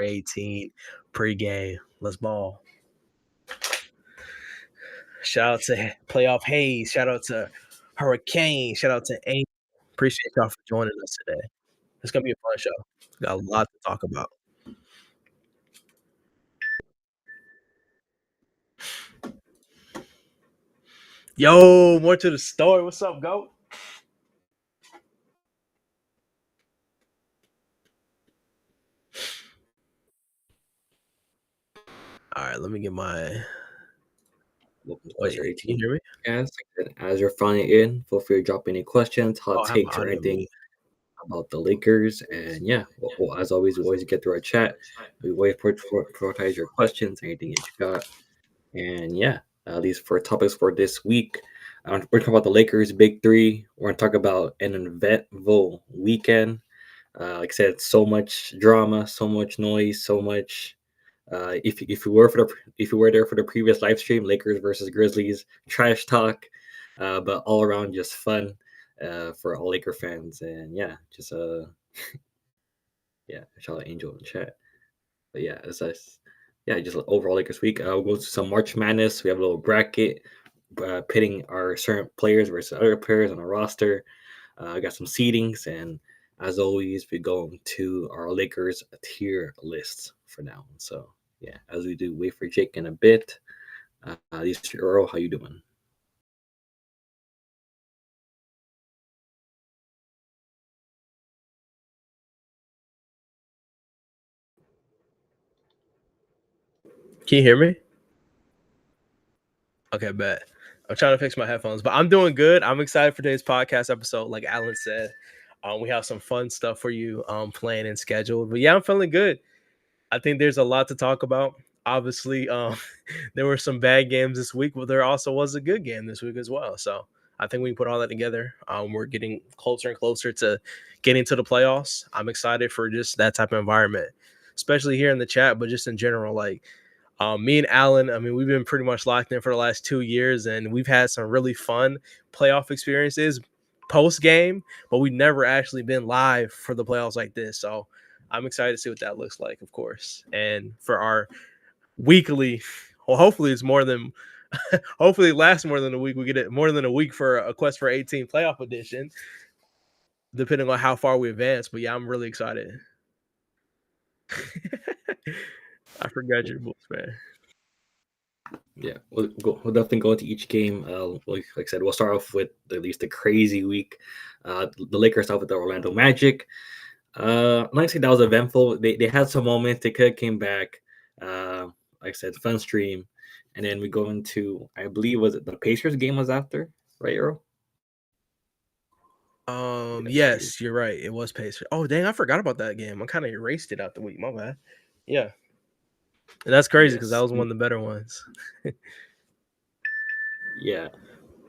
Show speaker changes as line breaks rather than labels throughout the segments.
18 pregame. Let's ball. Shout out to Playoff Hayes. Shout out to Hurricane. Shout out to Amy. Appreciate y'all for joining us today. It's gonna be a fun show. Got a lot to talk about. Yo, more to the story. What's up, Go? All right, let me get my. Wait, can you hear me?
Yes, as you're flying in, feel free to drop any questions, hot
I have
takes,
my
or
audio
anything
muted.
about the Lakers. And yeah, well, as always, we always get through our chat. We always prioritize your questions, anything that you got. And yeah, these for topics for this week. We're talking about the Lakers' big three. We're going to talk about an eventful weekend. Like I said, so much drama, so much noise, so much. If you were there for the previous live stream, Lakers versus Grizzlies, trash talk, but all around just fun for all Laker fans. And yeah, just yeah, shout out Angel in the chat. But yeah, it's us. Yeah, just overall Lakers week. We'll go to some March Madness. We have a little bracket pitting our certain players versus other players on our roster. I got some seedings, and as always, we go to our Lakers tier lists for now. So yeah, as we do, wait for Jake in a bit. These Earl, how you doing?
Can you hear me? Okay, bet. I'm trying to fix my headphones, but I'm doing good. I'm excited for today's podcast episode. Like Allan said, we have some fun stuff for you planned and scheduled. But yeah, I'm feeling good. I think there's a lot to talk about. Obviously, there were some bad games this week, but there also was a good game this week as well. So I think we can put all that together. We're getting closer and closer to getting to the playoffs. I'm excited for just that type of environment, especially here in the chat, but just in general. Like me and Allan, I mean, we've been pretty much locked in for the last 2 years, and we've had some really fun playoff experiences post game, but we've never actually been live for the playoffs like this. So I'm excited to see what that looks like, of course. And for our weekly, well, hopefully it's more than, hopefully it lasts more than a week. We get it more than a week for a Quest for 18 playoff edition, depending on how far we advance. But yeah, I'm really excited. I forgot your books, man.
Yeah, we'll definitely go into each game. Like I said, we'll start off with at least a crazy week. The Lakers start with the Orlando Magic. Like I said, that was eventful. They had some moments. They could have came back. Like I said, fun stream. And then we go into, I believe, was it the Pacers game was after, right, Earl?
Yes, you're right. It was Pacers. Oh, dang, I forgot about that game. I kind of erased it out the week. My bad. Yeah. And that's crazy because that was one of the better ones.
Yeah.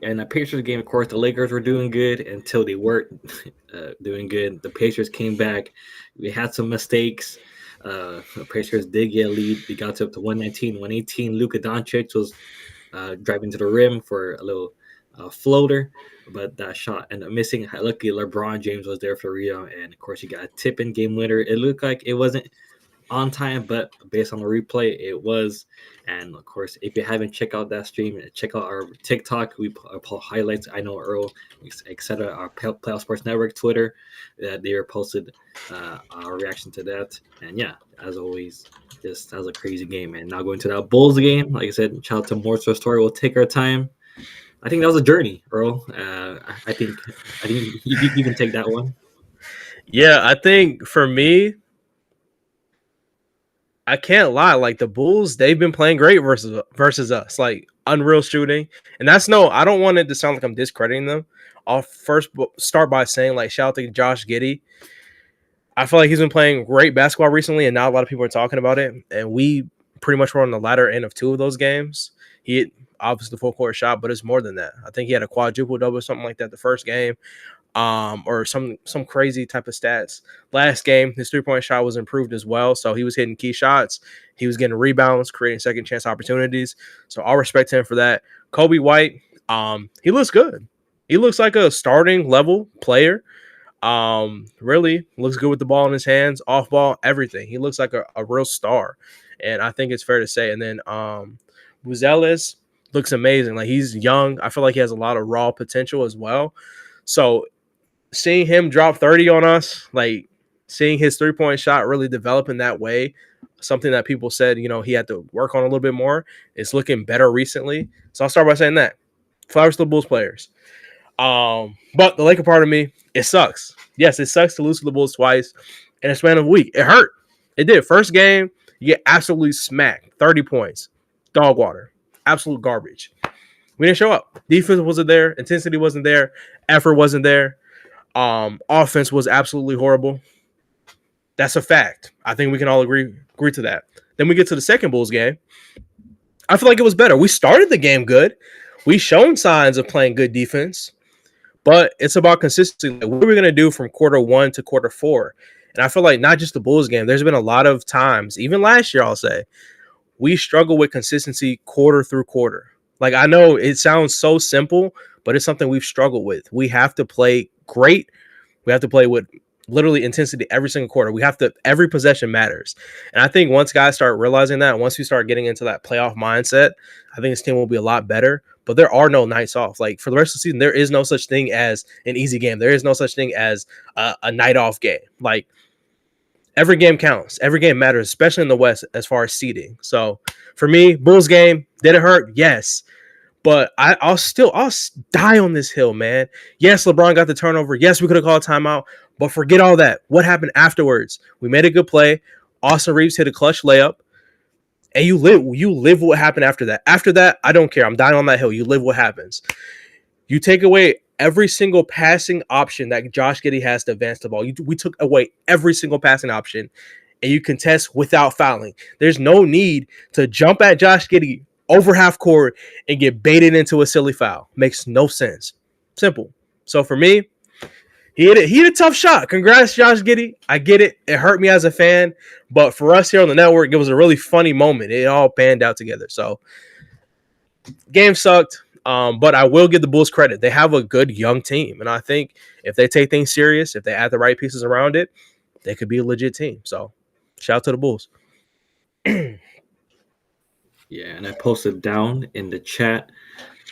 And the Pacers game, of course, the Lakers were doing good until they weren't doing good. The Pacers came back. We had some mistakes. The Pacers did get a lead. They got up to 119, 118. Luka Doncic was driving to the rim for a little floater, but that shot ended up missing. Luckily, LeBron James was there for the rebound, and of course, he got a tip-in game winner. It looked like it wasn't on time, but based on the replay, it was. And of course, if you haven't checked out that stream, check out our TikTok. We pull highlights. I know Earl, etc. Our Playoff Sports Network Twitter, they are posted our reaction to that. And yeah, as always, that was a crazy game. And now going to that Bulls game, like I said, shout out to more to the story. We'll take our time. I think that was a journey, Earl. I think you can take that one.
Yeah, I think for me, I can't lie. Like the Bulls, they've been playing great versus us. Like unreal shooting, and that's no. I don't want it to sound like I'm discrediting them. I'll first start by saying like shout out to Josh Giddey. I feel like he's been playing great basketball recently, and not a lot of people are talking about it. And we pretty much were on the latter end of two of those games. He hit obviously the full court shot, but it's more than that. I think he had a quadruple double or something like that the first game. Or some crazy type of stats. Last game, his 3-point shot was improved as well, so he was hitting key shots. He was getting rebounds, creating second chance opportunities. So I'll respect him for that. Kobe White, he looks good. He looks like a starting level player. Really looks good with the ball in his hands, off ball, everything. He looks like a real star, and I think it's fair to say. And then Buzelis looks amazing. Like, he's young. I feel like he has a lot of raw potential as well. So seeing him drop 30 on us, like seeing his 3-point shot really develop in that way, something that people said, he had to work on a little bit more. It's looking better recently. So I'll start by saying that. Flowers to the Bulls players. But the Laker part of me, it sucks. Yes, it sucks to lose to the Bulls twice in a span of a week. It hurt. It did. First game, you get absolutely smacked. 30 points. Dog water. Absolute garbage. We didn't show up. Defense wasn't there. Intensity wasn't there. Effort wasn't there. Offense was absolutely horrible. That's a fact. I think we can all agree to that. Then we get to the second Bulls game. I feel like it was better. We started the game good. We shown signs of playing good defense, but it's about consistency. Like, what are we going to do from quarter 1 to quarter 4? And I feel like not just the Bulls game. There's been a lot of times, even last year, I'll say, we struggle with consistency quarter through quarter. Like, I know it sounds so simple, but it's something we've struggled with. We have to play great. We have to play with literally intensity every single quarter. Every possession matters. And I think once guys start realizing that, once we start getting into that playoff mindset, I think this team will be a lot better. But there are no nights off. Like, for the rest of the season, there is no such thing as an easy game. There is no such thing as a night off game. Like, every game counts. Every game matters, especially in the West as far as seeding. So for me, Bulls game, did it hurt? Yes. But I'll die on this hill, man. Yes, LeBron got the turnover. Yes, we could have called timeout. But forget all that. What happened afterwards? We made a good play. Austin Reeves hit a clutch layup. And you live what happened after that. After that, I don't care. I'm dying on that hill. You live what happens. You take away every single passing option that Josh Giddey has to advance the ball. We took away every single passing option, and you contest without fouling. There's no need to jump at Josh Giddey over half court and get baited into a silly foul. Makes no sense. Simple. So for me, he hit a tough shot. Congrats, Josh Giddey. I get it. It hurt me as a fan, but for us here on the network, it was a really funny moment. It all panned out together. So game sucked. But I will give the Bulls credit. They have a good young team. And I think if they take things serious, if they add the right pieces around it, they could be a legit team. So shout out to the Bulls.
Yeah, and I posted down in the chat.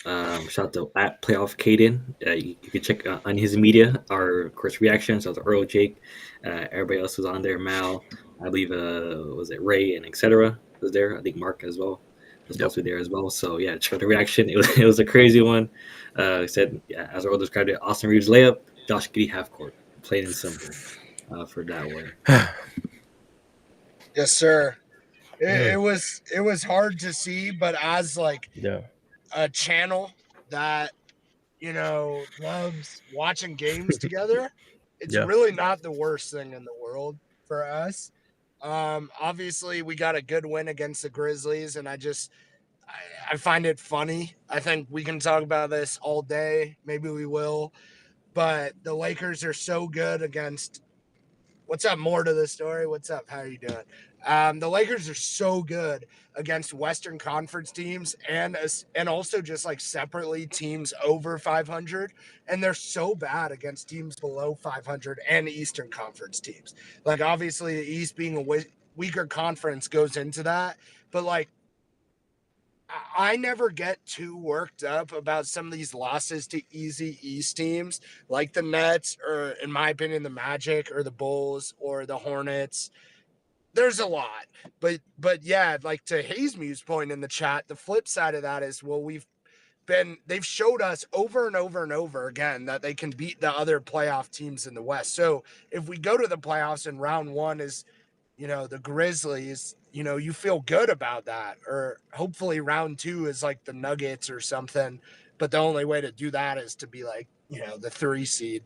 Shout out to at PlayoffKaden. You can check on his media our, of course, reactions. Shout out to Earl, Jake, everybody else was on there. Mal, I believe, was it Ray and etc. was there. I think Mark as well was supposed to be there as well. So yeah, check out the reaction. It was a crazy one. Said, yeah, as Earl described it, Austin Reeves layup, Josh Giddey half court, plain and simple for that one.
Yes, sir. It was hard to see, but as like a channel that loves watching games together, it's really not the worst thing in the world for us. Obviously, we got a good win against the Grizzlies, and I find it funny. I think we can talk about this all day. Maybe we will, but the Lakers are so good against. What's up? More to the story. What's up? How are you doing? The Lakers are so good against Western Conference teams and also just like separately teams over 500, and they're so bad against teams below 500 and Eastern Conference teams. Like, obviously, the East being a weaker conference goes into that, but like, I never get too worked up about some of these losses to easy East teams like the Nets, or in my opinion, the Magic or the Bulls or the Hornets. There's a lot, but yeah, like to Hayesmu's point in the chat, the flip side of that is, well, they've showed us over and over and over again that they can beat the other playoff teams in the West. So if we go to the playoffs and round one is, the Grizzlies, you feel good about that. Or hopefully round two is like the Nuggets or something. But the only way to do that is to be like, the 3 seed.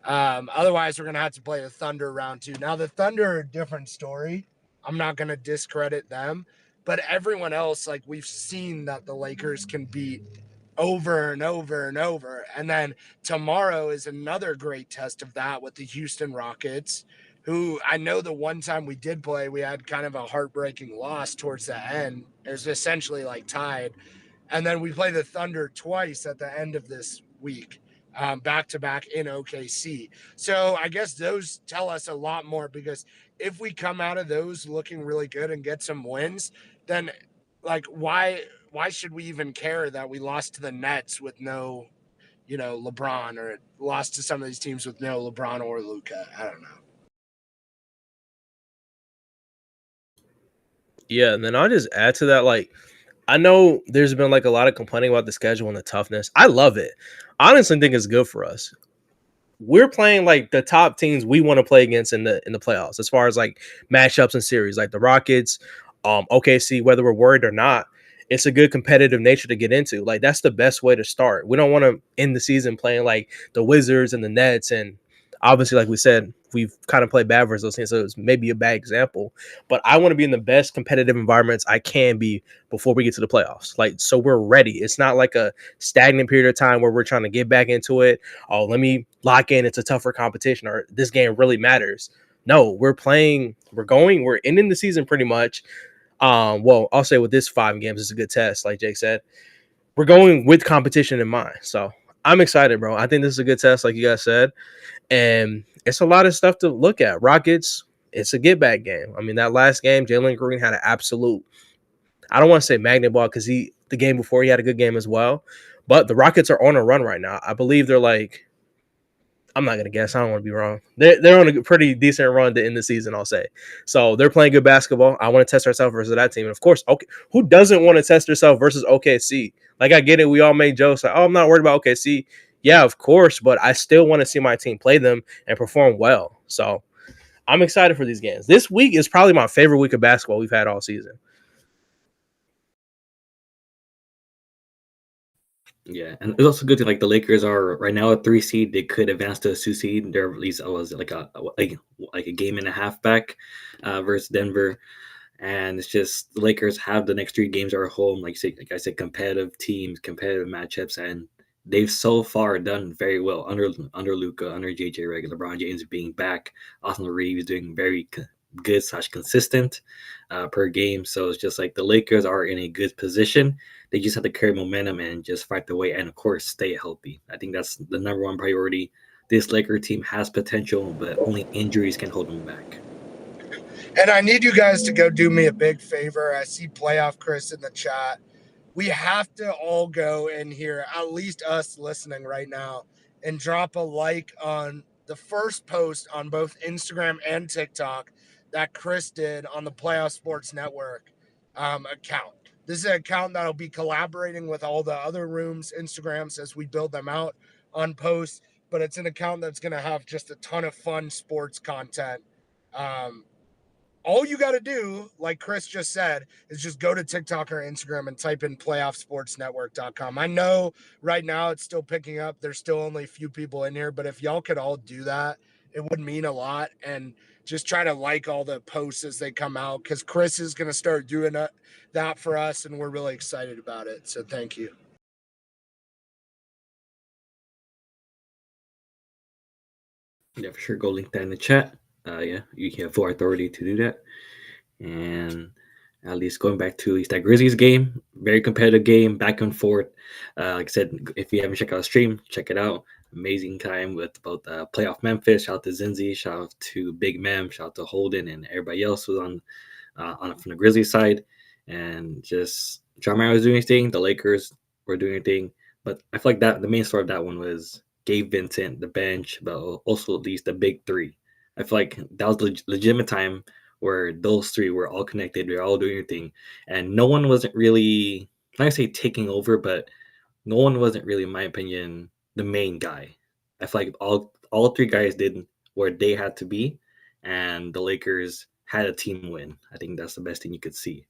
Otherwise, we're going to have to play the Thunder round two. Now, the Thunder are a different story. I'm not going to discredit them. But everyone else, like, we've seen that the Lakers can beat over and over and over. And then tomorrow is another great test of that with the Houston Rockets, who I know the one time we did play, we had kind of a heartbreaking loss towards the end. It was essentially like tied. And then we play the Thunder twice at the end of this week. back to back in OKC. So I guess those tell us a lot more, because if we come out of those looking really good and get some wins, then like why should we even care that we lost to the Nets with no, LeBron, or lost to some of these teams with no LeBron or Luka? I don't know.
Yeah, and then I'll just add to that, like, I know there's been like a lot of complaining about the schedule and the toughness. I love it. I honestly think it's good for us. We're playing like the top teams we want to play against in the playoffs, as far as like matchups and series, like the Rockets, OKC. Whether we're worried or not, it's a good competitive nature to get into. Like, that's the best way to start. We don't want to end the season playing like the Wizards and the Nets, and obviously, like we said, we've kind of played bad versus those teams, so it's maybe a bad example. But I want to be in the best competitive environments I can be before we get to the playoffs. Like, so we're ready. It's not like a stagnant period of time where we're trying to get back into it. Oh, let me lock in. It's a tougher competition, or this game really matters. No, we're ending the season pretty much. Well, I'll say with this 5 games, it's a good test, like Jake said. We're going with competition in mind. So I'm excited, bro. I think this is a good test, like you guys said. And it's a lot of stuff to look at. Rockets, it's a get back game. I mean, that last game, Jalen Green had an absolute, I don't want to say magnet ball, because the game before he had a good game as well. But the Rockets are on a run right now. I believe they're like, I'm not gonna guess. I don't want to be wrong. They're on a pretty decent run to end the season, I'll say. So they're playing good basketball. I want to test ourselves versus that team, and of course, okay, who doesn't want to test yourself versus OKC? Like, I get it. We all make jokes like, "Oh, I'm not worried about OKC." Yeah, of course, but I still want to see my team play them and perform well. So I'm excited for these games. This week is probably my favorite week of basketball we've had all season.
Yeah, and it's also good to, like, the Lakers are right now a 3 seed. They could advance to a 2 seed. They're at least was like a game and a half back versus Denver, and it's just the Lakers have the next 3 games are at home. Like I said, competitive teams, competitive matchups, and they've so far done very well under Luka, under JJ Redick, LeBron James being back. Austin Reeves doing very good / consistent per game. So it's just like the Lakers are in a good position. They just have to carry momentum and just fight the way, and of course stay healthy. I think that's the number one priority. This Laker team has potential, but only injuries can hold them back.
And I need you guys to go do me a big favor. I see Playoff Chris in the chat. We have to all go in here, at least us listening right now, and drop a like on the first post on both Instagram and TikTok that Chris did on the Playoff Sports Network account. This is an account that'll be collaborating with all the other rooms' Instagrams as we build them out on posts, but it's an account that's going to have just a ton of fun sports content. All you got to do, like Chris just said, is just go to TikTok or Instagram and type in playoffsportsnetwork.com. I know right now it's still picking up. There's still only a few people in here, but if y'all could all do that, it would mean a lot. And just try to like all the posts as they come out, because Chris is going to start doing that for us, and we're really excited about it. So thank you.
Yeah, for sure. Go link that in the chat. Yeah, you have full authority to do that. And at least going back to at least that Grizzlies game, very competitive game, back and forth. Like I said, if you haven't checked out the stream, check it out. Amazing time with both Playoff Memphis. Shout out to Zinzi, shout out to Big Mem, shout out to Holden, and everybody else was on from the Grizzlies side. And just John Mayer was doing his thing. The Lakers were doing their thing. But I feel like that the main story of that one was Gabe Vincent, the bench, but also at least the big 3. I feel like that was legitimate time where those 3 were all connected. They're all doing their thing. And no one wasn't really, I'm not going to say taking over, but no one wasn't really, in my opinion, the main guy. I feel like all 3 guys did where they had to be, and the Lakers had a team win. I think that's the best thing you could see.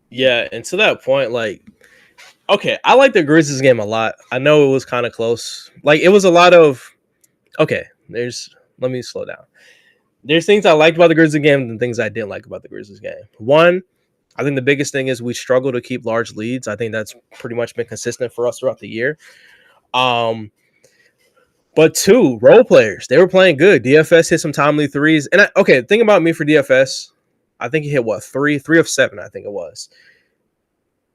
Yeah, and to that point, like, okay, I like the Grizzlies game a lot. I know it was kind of close. Like, it was a lot of, okay, let me slow down. There's things I liked about the Grizzlies game and things I didn't like about the Grizzlies game. One, I think the biggest thing is we struggle to keep large leads. I think that's pretty much been consistent for us throughout the year. But 2, role players, they were playing good. DFS hit some timely threes. And thing about me for DFS, I think he hit 3 of 7, I think it was.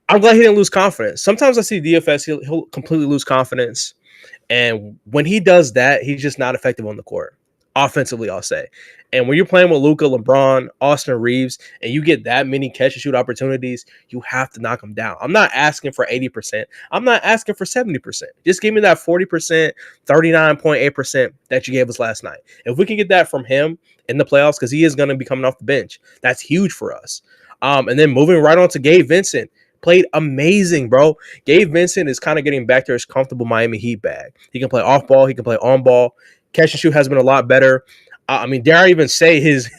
I'm glad he didn't lose confidence. Sometimes I see DFS, he'll completely lose confidence. And when he does that, he's just not effective on the court. Offensively, I'll say. And when you're playing with Luka, LeBron, Austin Reeves, and you get that many catch and shoot opportunities, you have to knock them down. I'm not asking for 80%. I'm not asking for 70%. Just give me that 40%, 39.8% that you gave us last night. If we can get that from him in the playoffs, because he is going to be coming off the bench, that's huge for us. And then moving right on to Gabe Vincent. Played amazing, bro. Gabe Vincent is kind of getting back to his comfortable Miami Heat bag. He can play off ball. He can play on ball. Catch and shoot has been a lot better. I mean, dare I even say his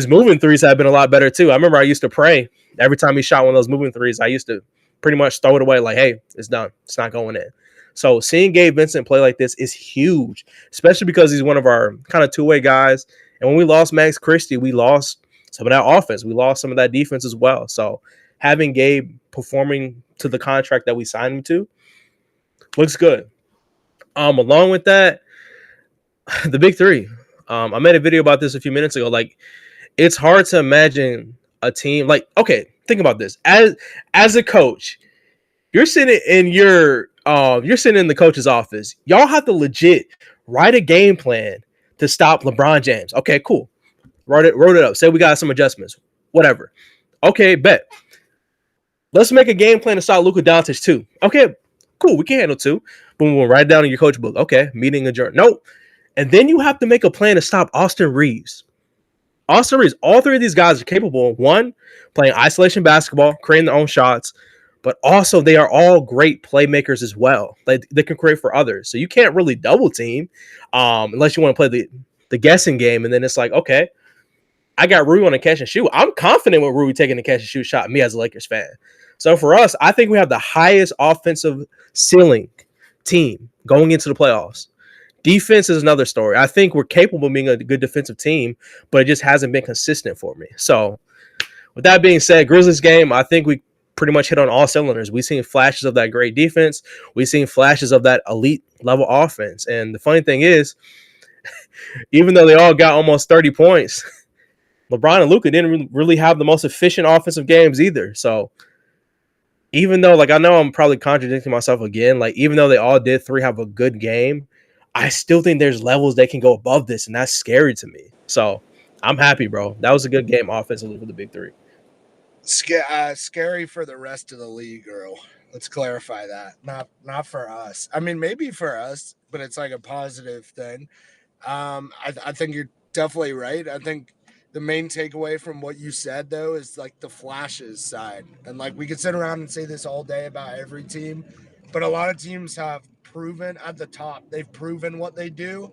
moving threes have been a lot better too. I remember I used to pray every time he shot one of those moving threes. I used to pretty much throw it away like, hey, it's done. It's not going in. So seeing Gabe Vincent play like this is huge, especially because he's one of our kind of two-way guys. And when we lost Max Christie, we lost some of that offense. We lost some of that defense as well. So having Gabe performing to the contract that we signed him to looks good. Along with that, the big three. I made a video about this a few minutes ago. Like, it's hard to imagine a team like, okay, think about this. As a coach, you're sitting in the coach's office. Y'all have to legit write a game plan to stop LeBron James. Okay, cool. Wrote it up. Say we got some adjustments. Whatever. Okay, bet. Let's make a game plan to stop Luka Doncic too. Okay, cool. We can handle two. Boom, boom. Write it down in your coach book. Okay, meeting adjourned. Nope. And then you have to make a plan to stop Austin Reeves. Austin Reeves. All three of these guys are capable of, one, playing isolation basketball, creating their own shots, but also they are all great playmakers as well. They can create for others. So you can't really double team unless you want to play the guessing game. And then it's like, okay, I got Rui on a catch and shoot. I'm confident with Rui taking the catch and shoot shot, me as a Lakers fan. So for us, I think we have the highest offensive ceiling team going into the playoffs. Defense is another story. I think we're capable of being a good defensive team, but it just hasn't been consistent for me. So with that being said, Grizzlies game, I think we pretty much hit on all cylinders. We've seen flashes of that great defense. We've seen flashes of that elite level offense. And the funny thing is, even though they all got almost 30 points, LeBron and Luka didn't really have the most efficient offensive games either. So even though, like, I know I'm probably contradicting myself again, like, even though they all did three have a good game, I still think there's levels they can go above this, and that's scary to me. So I'm happy, bro. That was a good game offensively for the big three.
Scary for the rest of the league, Earl. Let's clarify that. Not for us. I mean, maybe for us, but it's like a positive thing. I think you're definitely right. I think the main takeaway from what you said, though, is like the flashes side. And like we could sit around and say this all day about every team, but a lot of teams have proven at the top. They've proven what they do.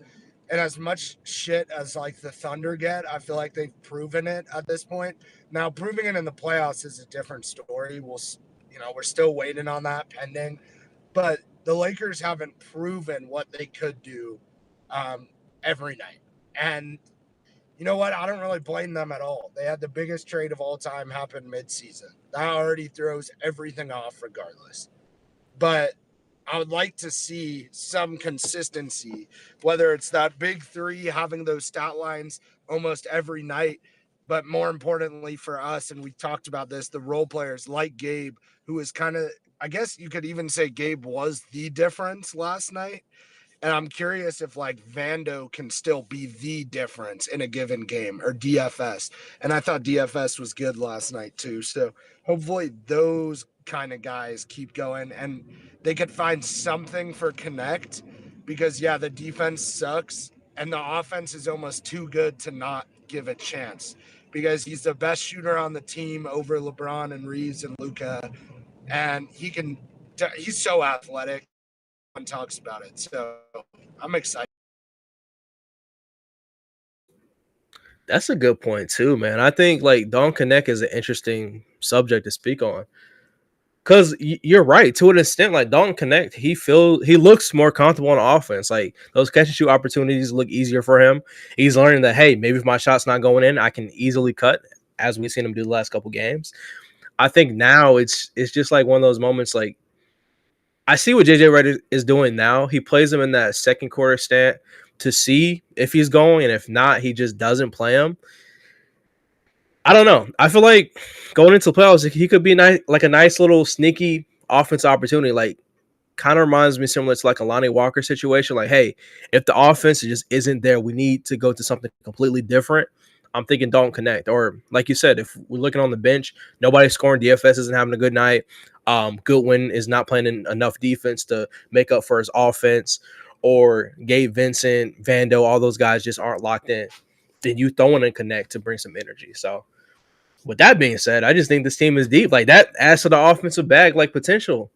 And as much shit as like the Thunder get, I feel like they've proven it at this point. Now, proving it in the playoffs is a different story. We're still waiting on that pending. But the Lakers haven't proven what they could do every night. And you know what? I don't really blame them at all. They had the biggest trade of all time happen midseason. That already throws everything off regardless. But I would like to see some consistency, whether it's that big three having those stat lines almost every night, but more importantly for us, and we talked about this, the role players like Gabe, who is kind of, I guess you could even say Gabe was the difference last night. And I'm curious if like Vando can still be the difference in a given game, or DFS. And I thought DFS was good last night too. So hopefully those kind of guys keep going and they could find something for Connect, because yeah, the defense sucks and the offense is almost too good to not give a chance, because he's the best shooter on the team over LeBron and Reeves and Luka. And he's so athletic. Talks about it, so I'm excited.
That's a good point too, man. I think like Don Connect is an interesting subject to speak on, because you're right to an extent. Like Don Connect, he looks more comfortable on offense. Like those catch and shoot opportunities look easier for him. He's learning that, hey, maybe if my shot's not going in, I can easily cut, as we've seen him do the last couple games. I think now it's just like one of those moments. Like, I see what JJ Redick is doing now. He plays him in that second quarter stat to see if he's going, and if not, he just doesn't play him. I don't know. I feel like going into the playoffs, he could be nice, like a nice little sneaky offensive opportunity. Like kind of reminds me similar to like a Lonnie Walker situation. Like, hey, if the offense just isn't there, we need to go to something completely different. I'm thinking don't connect. Or like you said, if we're looking on the bench, nobody's scoring. DFS isn't having a good night. Goodwin is not playing enough defense to make up for his offense. Or Gabe Vincent, Vando, all those guys just aren't locked in. Then you throw in a connect to bring some energy. So with that being said, I just think this team is deep. Like that adds to the offensive bag like potential.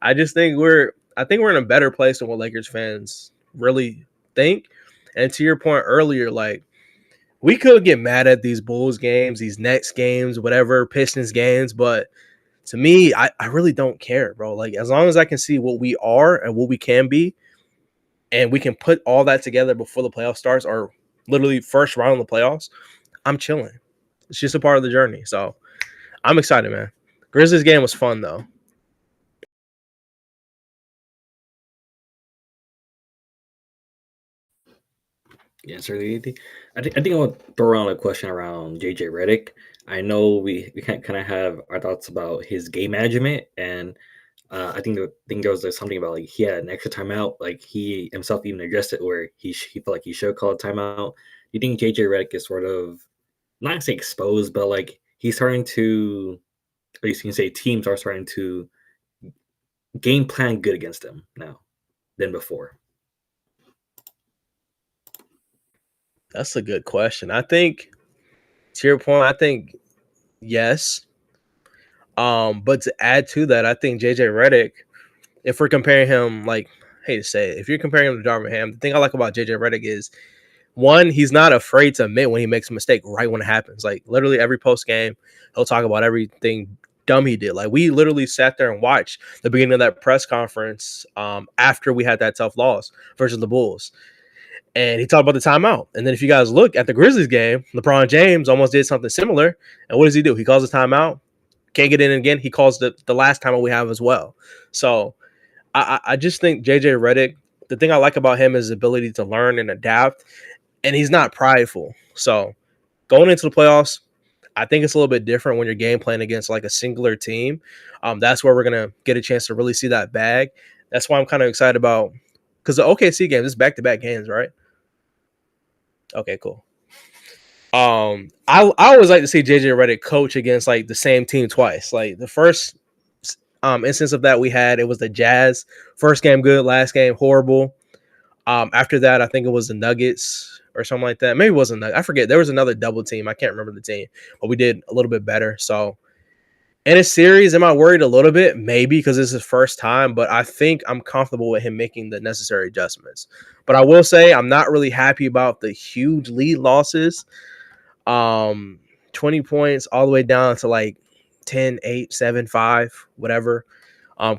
I just think we're in a better place than what Lakers fans really think. And to your point earlier, like we could get mad at these Bulls games, these Nets games, whatever, Pistons games, but to me, I really don't care, bro. Like as long as I can see what we are and what we can be, and we can put all that together before the playoff starts or literally first round of the playoffs, I'm chilling. It's just a part of the journey. So I'm excited, man. Grizzlies game was fun though.
Yeah, certainly. I think I want to throw around a question around JJ Redick. I know we kind of have our thoughts about his game management, and I think there was like, something about like he had an extra timeout. Like he himself even addressed it where he felt like he should call a timeout. Do you think JJ Redick is sort of not to say exposed, but like he's starting to, at least you can say teams are starting to game plan good against him now than before?
That's a good question. I think to your point, I think yes. But to add to that, I think JJ Redick, if we're comparing him, like, I hate to say it, if you're comparing him to Darvin Ham, the thing I like about JJ Redick is one, he's not afraid to admit when he makes a mistake right when it happens. Like literally every post game, he'll talk about everything dumb he did. Like we literally sat there and watched the beginning of that press conference after we had that tough loss versus the Bulls. And he talked about the timeout. And then if you guys look at the Grizzlies game, LeBron James almost did something similar. And what does he do? He calls a timeout. Can't get in again. He calls the last timeout we have as well. So I just think JJ Redick, the thing I like about him is his ability to learn and adapt. And he's not prideful. So going into the playoffs, I think it's a little bit different when you're game playing against like a singular team. That's where we're gonna get a chance to really see that bag. That's why I'm kind of excited about because the OKC game is back-to-back games, right? Okay, cool. I always like to see JJ Redick coach against like the same team twice. Like the first instance of that we had, it was the Jazz. First game good, last game horrible. After that, I think it was the Nuggets or something like that. Maybe it wasn't. I forget. There was another double team. I can't remember the team, but we did a little bit better. So in a series, am I worried a little bit? Maybe because it's his first time, but I think I'm comfortable with him making the necessary adjustments. But I will say I'm not really happy about the huge lead losses. 20 points all the way down to like 10, 8, 7, 5, whatever.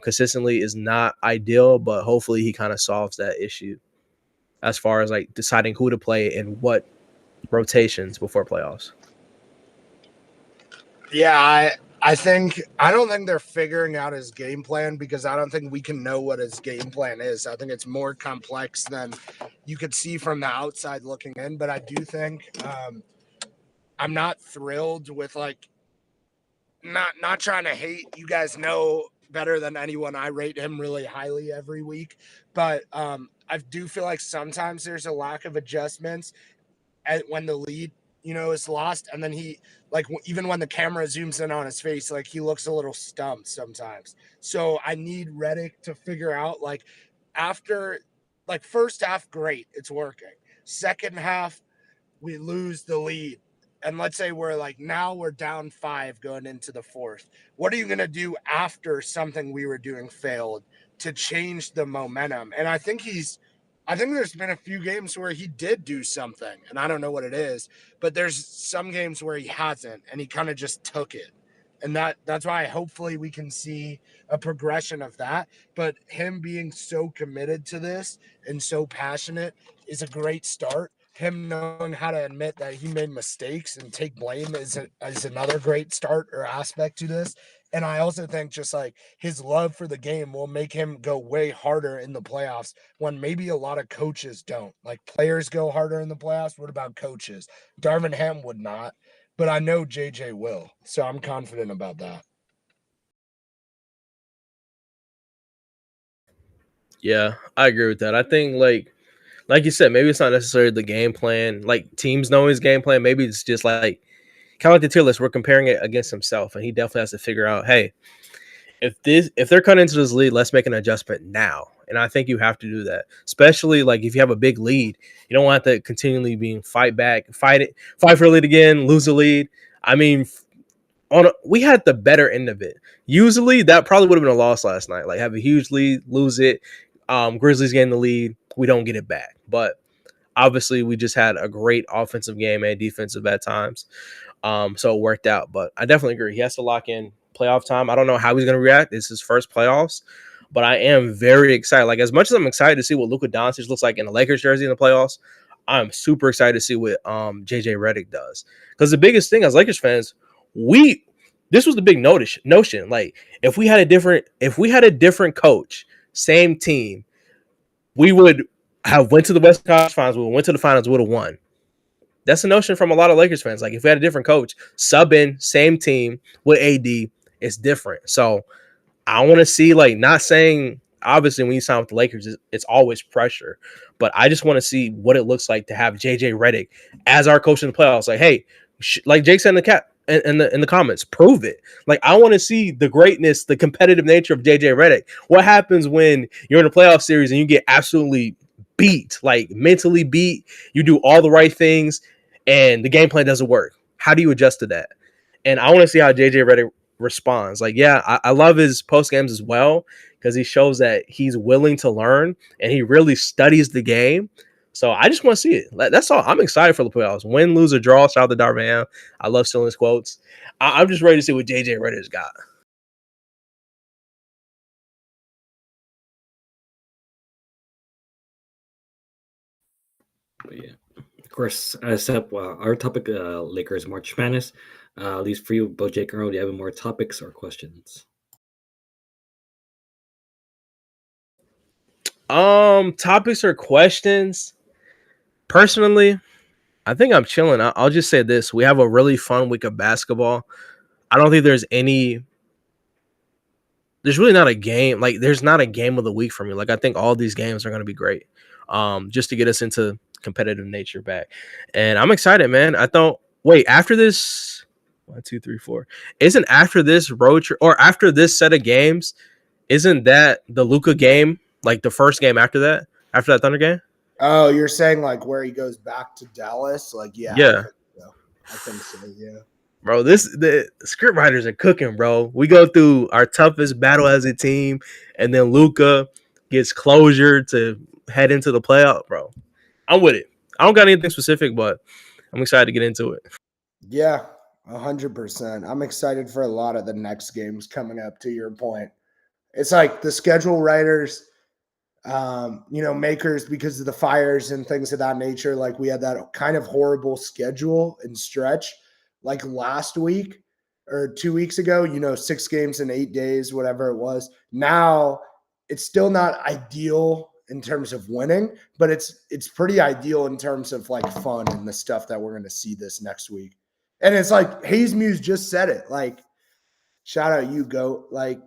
Consistently is not ideal, but hopefully he kind of solves that issue as far as like deciding who to play and what rotations before playoffs.
Yeah, I don't think they're figuring out his game plan because I don't think we can know what his game plan is. I think it's more complex than you could see from the outside looking in. But I do think I'm not thrilled with like not trying to hate. You guys know better than anyone. I rate him really highly every week, but I do feel like sometimes there's a lack of adjustments when the lead, is lost. And then he, like, even when the camera zooms in on his face, like, he looks a little stumped sometimes. So I need Redick to figure out, like, after, like, first half, great, it's working. Second half, we lose the lead. And let's say now we're down 5 going into the fourth. What are you going to do after something we were doing failed to change the momentum? And I think there's been a few games where he did do something, and I don't know what it is, but there's some games where he hasn't, and he kind of just took it. And that's why hopefully we can see a progression of that. But him being so committed to this and so passionate is a great start. Him knowing how to admit that he made mistakes and take blame is another great start or aspect to this. And I also think just like his love for the game will make him go way harder in the playoffs when maybe a lot of coaches don't. Like players go harder in the playoffs. What about coaches? Darvin Ham would not. but I know JJ will. So I'm confident about that.
Yeah, I agree with that. I think like you said, maybe it's not necessarily the game plan, like teams knowing his game plan. Maybe it's just like kind of like the tier list. We're comparing it against himself, and he definitely has to figure out, hey, if they're cutting into this lead, let's make an adjustment now. And I think you have to do that, especially like if you have a big lead, you don't want to continually being fight back, fight for the lead again, lose the lead. I mean, we had the better end of it. Usually, that probably would have been a loss last night. Like have a huge lead, lose it. Grizzlies getting the lead, we don't get it back. But obviously, we just had a great offensive game and defensive at times. So it worked out. But I definitely agree. He has to lock in playoff time. I don't know how he's going to react. It's his first playoffs, but I am very excited. Like as much as I'm excited to see what Luka Doncic looks like in a Lakers jersey in the playoffs, I'm super excited to see what JJ Redick does. Because the biggest thing as Lakers fans, this was the big notion. Like if we had a different coach, same team, we would have went to the West Conference Finals. We went to the finals, would have won. That's the notion from a lot of Lakers fans. Like if we had a different coach, sub in, same team with AD, it's different. So I want to see, like, not saying obviously when you sign with the Lakers, it's always pressure, but I just want to see what it looks like to have JJ Redick as our coach in the playoffs. Like, hey, like Jake said in the comments, prove it. Like, I want to see the greatness, the competitive nature of JJ Redick. What happens when you're in a playoff series and you get absolutely beat, like mentally beat? You do all the right things, and the game plan doesn't work. How do you adjust to that? And I want to see how JJ Redick responds. Like, yeah, I love his post games as well because he shows that he's willing to learn and he really studies the game. So I just want to see it. That's all. I'm excited for the playoffs. Win, lose, or draw. Shout out to Darvan. I love stealing his quotes. I'm just ready to see what JJ Redick's got.
But yeah, of course, except our topic, Lakers March Madness. At least for you, both Jake and Earl, do you have more topics or questions?
Topics or questions? Personally, I think I'm chilling. I'll just say this: we have a really fun week of basketball. I don't think there's really not a game. Like, there's not a game of the week for me. Like, I think all these games are going to be great. Just to get us into competitive nature back. And I'm excited, man. Wait, after this, 1, 2, 3, 4, isn't after this road trip or after this set of games, isn't that the Luka game, like the first game after that Thunder game?
Oh, you're saying like where he goes back to Dallas? Like,
Yeah.
I think so, yeah.
Bro, the script writers are cooking, bro. We go through our toughest battle as a team, and then Luka gets closure to head into the playoff, bro. I'm with it. I don't got anything specific, but I'm excited to get into it.
Yeah, 100%. I'm excited for a lot of the next games coming up, to your point. It's like the schedule writers, makers, because of the fires and things of that nature. Like we had that kind of horrible schedule and stretch like last week or 2 weeks ago, 6 games in 8 days, whatever it was. Now it's still not ideal in terms of winning, but it's pretty ideal in terms of like fun and the stuff that we're going to see this next week. And it's like Hayes Muse just said it, like, shout out you, GOAT. Like,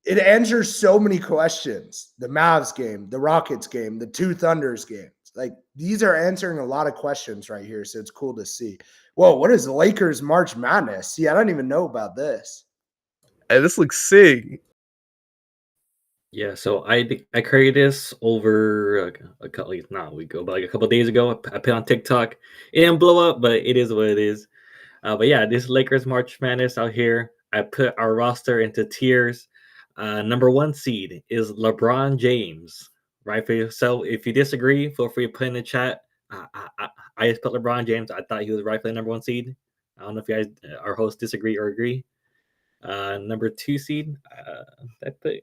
it answers so many questions. The Mavs game, the Rockets game, the two Thunders games. Like, these are answering a lot of questions right here. So it's cool to see. Whoa, what is the Lakers March Madness? See, I don't even know about this.
Hey, this looks sick.
Yeah, so I created this over a couple, not a week ago, but like a couple days ago. I put on TikTok. It didn't blow up, but it is what it is. But yeah, this Lakers March Madness out here. I put our roster into tiers. Number 1 seed is LeBron James. Right for you. So if you disagree, feel free to put in the chat. I just put LeBron James. I thought he was rightfully number 1 seed. I don't know if you guys, our hosts, disagree or agree. Number 2 seed, I think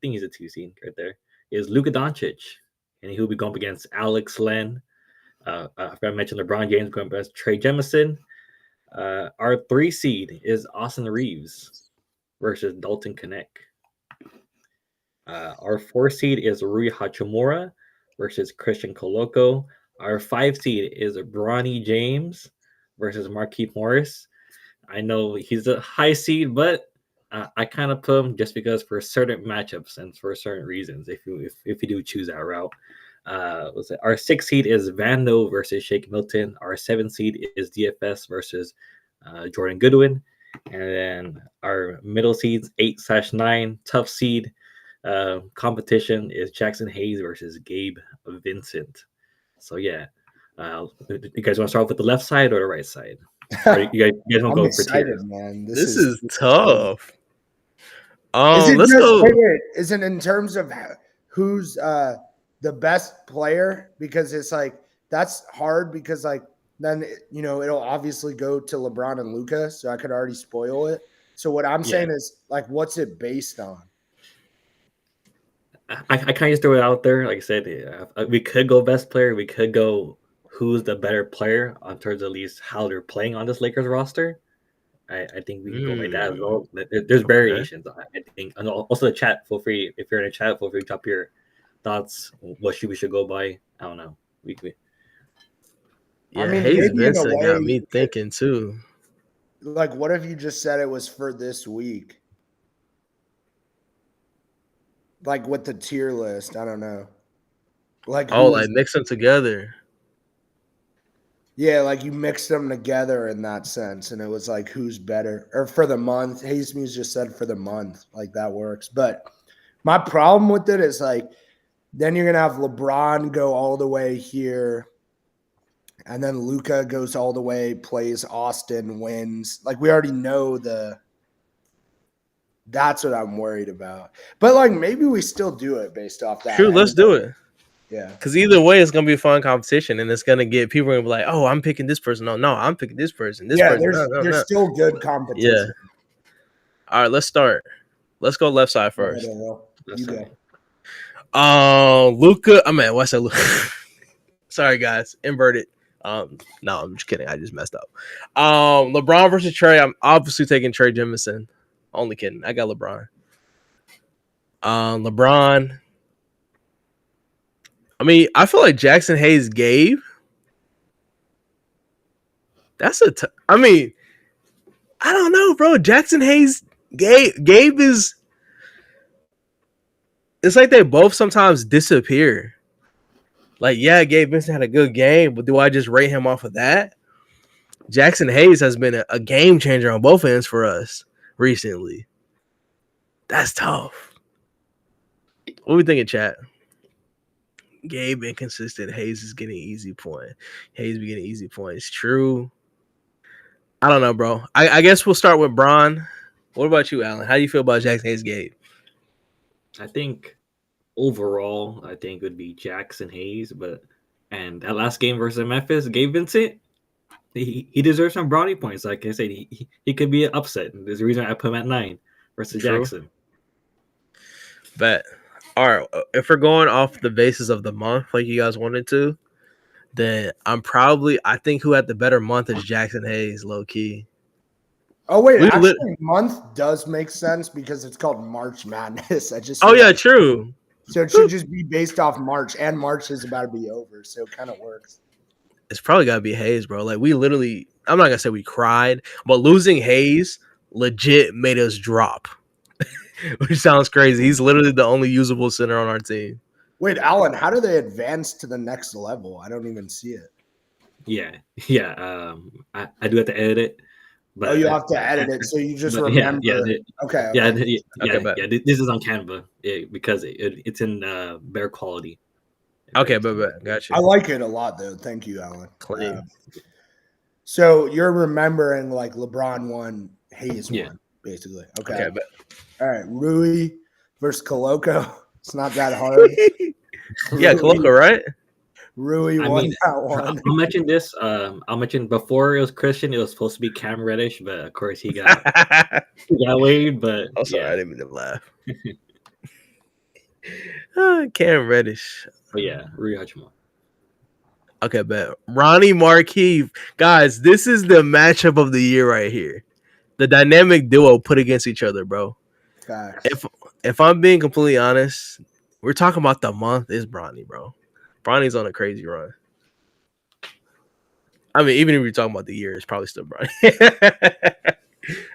he's a 2 seed right there. Is Luka Doncic, and he'll be going up against Alex Len. I mentioned LeBron James going up against Trey Jemison. Our 3 seed is Austin Reeves versus Dalton Connect. Our 4 seed is Rui Hachimura versus Christian Coloco. Our 5 seed is Bronny James versus Markieff Morris. I know he's a high seed, but I kind of put him just because for certain matchups and for certain reasons. If you do choose that route, our 6th seed is Vando versus Shake Milton. Our 7th seed is DFS versus Jordan Goodwin, and then our middle seeds 8/9 tough seed competition is Jackson Hayes versus Gabe Vincent. So yeah, you guys want to start with the left side or the right side? Or you guys want to
I'm
go for
excited,
tiers?
man.
This is tough.
Is it
Let's
just
go.
wait, is it in terms of who's the best player? Because it's like that's hard because like then it'll obviously go to LeBron and Luka, so I could already spoil it. So what I'm saying is like, what's it based on?
I kind of just throw it out there. Like I said, we could go best player. We could go who's the better player on terms of at least how they're playing on this Lakers roster. I think we can go like that as well. There's variations. I think, and also the chat. Feel free if you're in the chat. Feel free to drop your thoughts. What we should go by? I don't know.
Yeah,
I mean,
Hayes
maybe in a
Vincent got
way,
me thinking too.
like, what if you just said it was for this week? Like with the tier list, I don't know. Like
like mix them together.
Yeah, like you mixed them together in that sense, and it was like who's better, or for the month. Hayes Muse just said for the month, like that works. But my problem with it is like then you're gonna have LeBron go all the way here, and then Luka goes all the way, plays Austin, wins. Like we already know that's what I'm worried about. But like maybe we still do it based off that.
True, let's do it.
Yeah.
Because either way, it's gonna be a fun competition, and it's gonna get people gonna be like, "Oh, I'm picking this person." No, I'm picking this person. This person.
There's still good competition.
Yeah. All right, let's start. Let's go left side first.
You go.
Luka. I mean, what's that? Luka? Sorry, guys. Inverted. No, I'm just kidding. I just messed up. LeBron versus Trey. I'm obviously taking Trey Jemison. Only kidding. I got LeBron. LeBron. I mean, I feel like Jackson Hayes Gabe. That's I mean, I don't know, bro. Jackson Hayes Gabe is. It's like they both sometimes disappear. Like, yeah, Gabe Vincent had a good game, but do I just rate him off of that? Jackson Hayes has been a game changer on both ends for us recently. That's tough. What are we thinking, chat? Gabe inconsistent. Hayes is getting easy point. Hayes be getting easy points. True. I don't know, bro. I guess we'll start with Bron. What about you, Allan? How do you feel about Jackson Hayes Gabe?
I think overall, I think it would be Jackson Hayes, and that last game versus Memphis, Gabe Vincent, he deserves some brownie points. Like I said, he could be an upset. There's a reason I put him at 9 versus
True.
Jackson.
Bet. All right, if we're going off the basis of the month like you guys wanted to, then I think who had the better month is Jackson Hayes, low key.
Oh wait, actually, month does make sense because it's called March Madness.
True.
So it should just be based off March, and March is about to be over, so it kind of works.
It's probably gotta be Hayes, bro. Like we literally, I'm not gonna say we cried, but losing Hayes legit made us drop. Which sounds crazy. He's literally the only usable center on our team.
Wait, Allan, how do they advance to the next level? I don't even see it.
Yeah. I do have to edit it.
But you have to edit it, so you just remember. Okay.
This is on Canva because it's in better quality.
Okay, but gotcha.
I like it a lot, though. Thank you, Allan. So you're remembering like LeBron won, Hayes won, basically. Okay. All right, Rui versus Koloko. It's not that hard.
Yeah, Koloko, right?
Rui won that one.
I'll mention this. I'll mention before it was Christian, it was supposed to be Cam Reddish, but of course he got waived. But
I'm sorry, I didn't mean to laugh. Cam Reddish.
But yeah, Rui Hachimura.
Okay, bet. Ronnie Markieff. Guys, this is the matchup of the year right here. The dynamic duo put against each other, bro.
Facts.
If I'm being completely honest, we're talking about the month is Bronny, bro. Bronny's on a crazy run. I mean, even if you're talking about the year, it's probably still Bronny.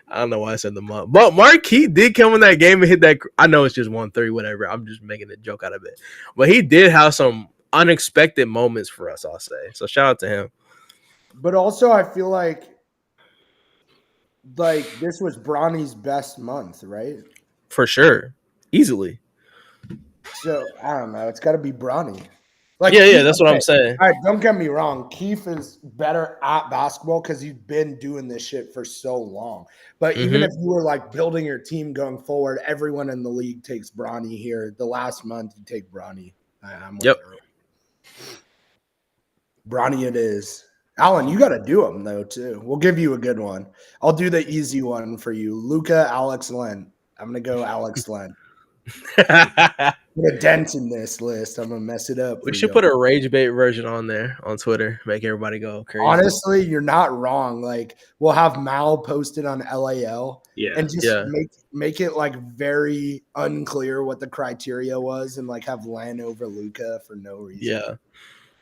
I don't know why I said the month, but Marquis did come in that game and hit that. I know it's just 1-3, whatever. I'm just making a joke out of it, but he did have some unexpected moments for us, I'll say. So shout out to him.
But also, I feel like this was Bronny's best month, right?
For sure, easily.
So I don't know. It's got to be Bronny.
Yeah, that's what I'm saying.
All right, don't get me wrong. Keith is better at basketball because he's been doing this shit for so long. But even if you were like building your team going forward, everyone in the league takes Bronny here. The last month, you take Bronny. I'm with Earl. Bronny it is. Allan, you got to do them, though, too. We'll give you a good one. I'll do the easy one for you. Luka, Alex, Len. I'm going to go Alex, Len. Put a dent in this list. I'm going to mess it up.
We should put a rage bait version on there on Twitter. Make everybody go crazy.
Honestly, you're not wrong. Like, we'll have Mal posted on LAL. And just make it, like, very unclear what the criteria was and, like, have Len over Luka for no reason.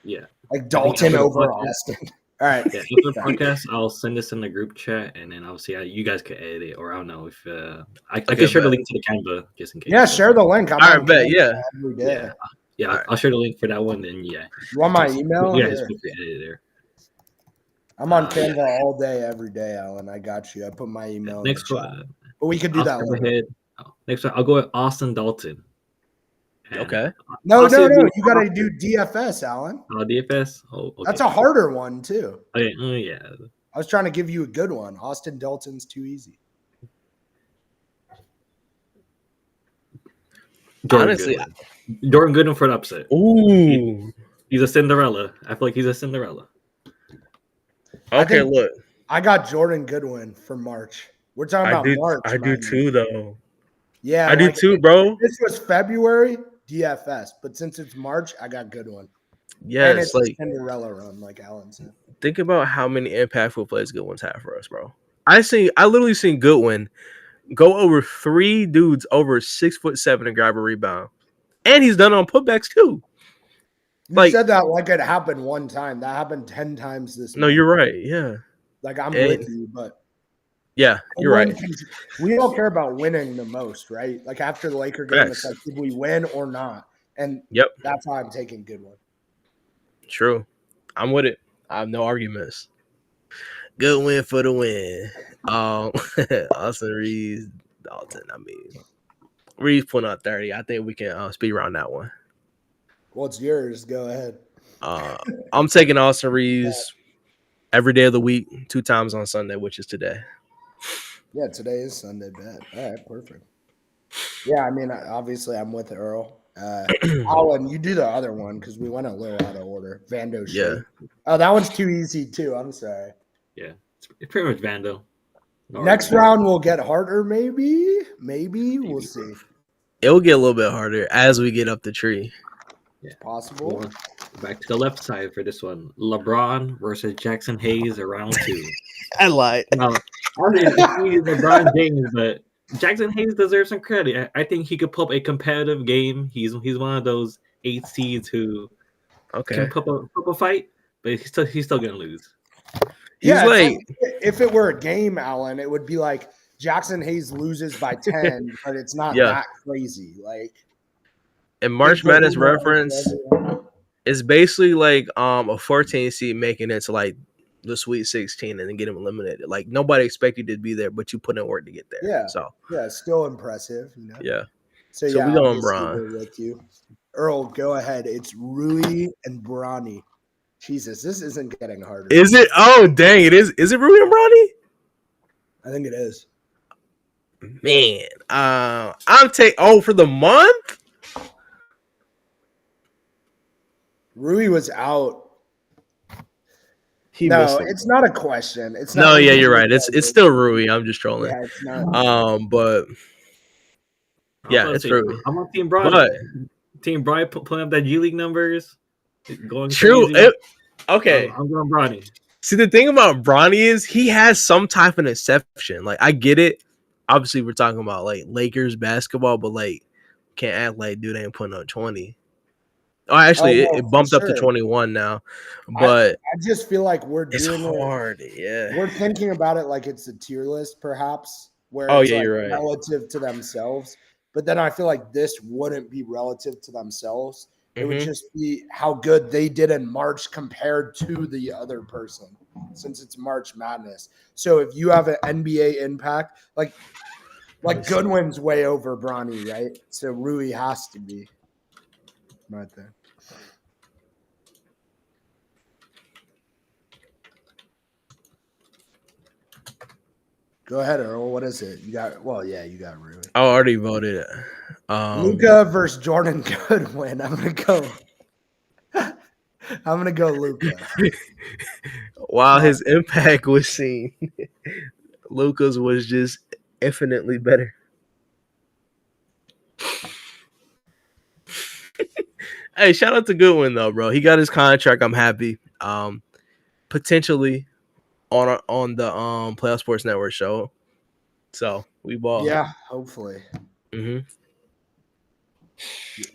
Yeah.
Like Dalton over Austin. All right.
Yeah, after the podcast, I'll send this in the group chat, and then obviously you guys could edit it, or I don't know if I can share the link to the Canva just in case.
Yeah, share the link.
All right, bet. Yeah.
Every day.
Yeah. I'll share the link for that one. Then
You want my email?
Yeah, just edit there.
I'm on Canva all day, every day, Allan. I got you. I put my email.
Next one,
but we could do that later.
Next one, I'll go with Austin Dalton.
Okay.
No. You got to do DFS, Allan.
Oh, DFS? Oh, okay.
That's a harder one, too.
Okay. Yeah.
I was trying to give you a good one. Austin Dalton's too easy.
Honestly,
Jordan Goodwin for an upset.
Ooh.
He's a Cinderella. I feel like he's a Cinderella.
Okay, look.
I got Jordan Goodwin for March. We're talking about March.
I do too, though.
Yeah.
I do too, bro.
This was February. DFS, but since it's March, I got good one.
Yeah,
and it's
like
Cinderella run, like Allan said.
Think about how many impactful plays Goodwin's have for us, bro. I literally seen Goodwin go over 3 dudes over 6'7" and grab a rebound, and he's done on putbacks too.
You said that like it happened one time. That happened 10 times this.
No, you're right. Yeah,
like I'm with you, but.
Yeah, you're right.
We all care about winning the most, right? Like after the Laker game, it's like, did we win or not? And that's how I'm taking good one.
True. I'm with it. I have no arguments. Good win for the win. Austin Reeves, Dalton. I mean, Reeves putting out 30. I think we can speed around that one.
What's yours? Go ahead.
I'm taking Austin Reeves every day of the week, 2 times on Sunday, which is today.
Yeah, today is Sunday bet. All right, perfect. Yeah, I mean, obviously, I'm with Earl. Allan, you do the other one because we went a little out of order. Vando.
Yeah.
Oh, that one's too easy too. I'm sorry.
Yeah, it's pretty much Vando.
Next round will get harder, maybe. We'll see.
It will get a little bit harder as we get up the tree.
It's possible.
Back to the left side for this one. LeBron versus Jackson Hayes around 2.
I lied.
Now, I mean, he's LeBron James, but Jackson Hayes deserves some credit. I think he could pull up a competitive game. He's one of those 8 seeds who can put up a fight, but he's still gonna lose.
Yeah, like if it were a game, Allan, it would be like Jackson Hayes loses by 10, but it's not that crazy. Like
in March Madness reference, it's basically like a 14 seed making it to like the Sweet 16 and then get him eliminated. Like nobody expected you to be there, but you put in work to get there.
Yeah.
So
still impressive. You know?
Yeah.
So
we going Bron.
With you, Earl. Go ahead. It's Rui and Bronny. Jesus, this isn't getting harder.
Is it? Oh, dang! It is. Is it Rui and Bronny?
I think it is.
Man, I'm for the month.
Rui was out. It's not a question. It's not.
No, yeah, you're right. It's still Rui. I'm just trolling.
Yeah, it's not.
But yeah, it's Rui.
I'm on Team Brian.
But
Team Brian putting up that G League numbers. Going
true. Okay.
I'm going Bronny.
See, the thing about Bronny is he has some type of exception. Like, I get it. Obviously, we're talking about like Lakers basketball, but like, can't act like dude ain't putting up 20. Oh, actually,
no,
it
for
bumped up to
sure.
21 now,
I
but
just feel like we're
it's
doing it.
hard. Yeah.
We're thinking about it like it's a tier list, perhaps, where
Oh,
it's
yeah,
like
you're right.
relative to themselves. But then I feel like this wouldn't be relative to themselves. It would just be how good they did in March compared to the other person, since it's March Madness. So if you have an NBA impact, like Goodwin's way over Bronny, right? So Rui has to be right there. Go ahead, Earl. What is it? You got Rui.
I already voted.
Luka versus Jordan Goodwin. I'm gonna go Luka.
While his impact was seen, Luka's was just infinitely better. Hey, shout out to Goodwin though, bro. He got his contract. I'm happy. Potentially on the Playoff Sports Network show. So we ball.
Yeah, hopefully.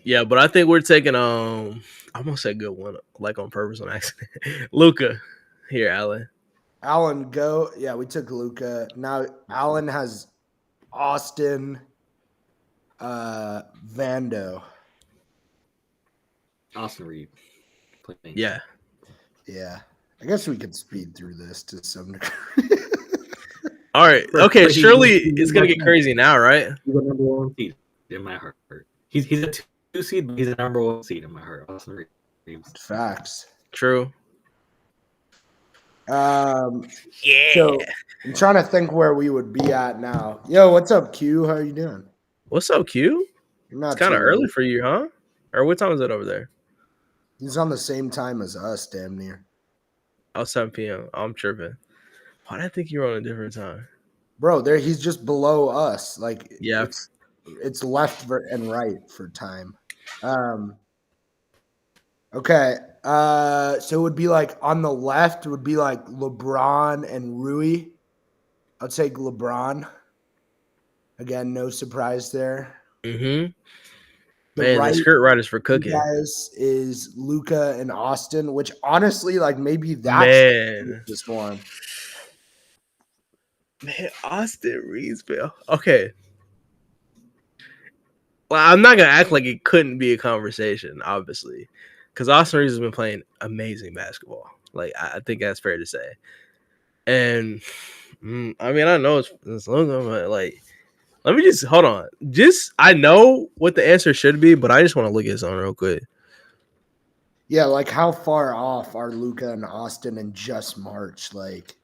Yeah, but I think we're taking I'm gonna say Goodwin like on purpose on accident. Luka here, Allan.
Allan, go. Yeah, we took Luka. Now Allan has Austin, Vando.
Austin Reed.
Yeah.
Yeah. I guess we could speed through this to some degree.
All right. Okay. Surely it's gonna get crazy now, right?
He's a number one seed in my heart. He's a 2 seed, but he's a number one seed in my heart. Austin Reed.
Facts.
True.
Yeah. So I'm trying to think where we would be at now. Yo, what's up, Q? How are you doing?
What's up, Q? It's kind of early for you, huh? Or what time is it over there?
He's on the same time as us, damn near.
Oh, 7 p.m. I'm tripping. Why did I think you were on a different time?
Bro, he's just below us. Like,
yeah,
it's left and right for time. Okay. So it would be like on the left would be like LeBron and Rui. I'll take LeBron. Again, no surprise there.
Man, the skirt riders for cooking.
Guys is Luka and Austin, which honestly, like maybe that's this one.
Man, Austin Reedsville. Okay. Well, I'm not gonna act like it couldn't be a conversation, obviously, because Austin Reeves has been playing amazing basketball. Like I think that's fair to say. And I mean, I know it's long, but like, let me just hold on. I know what the answer should be, but I just want to look at something real quick.
Yeah, like how far off are Luka and Austin in just March? Like,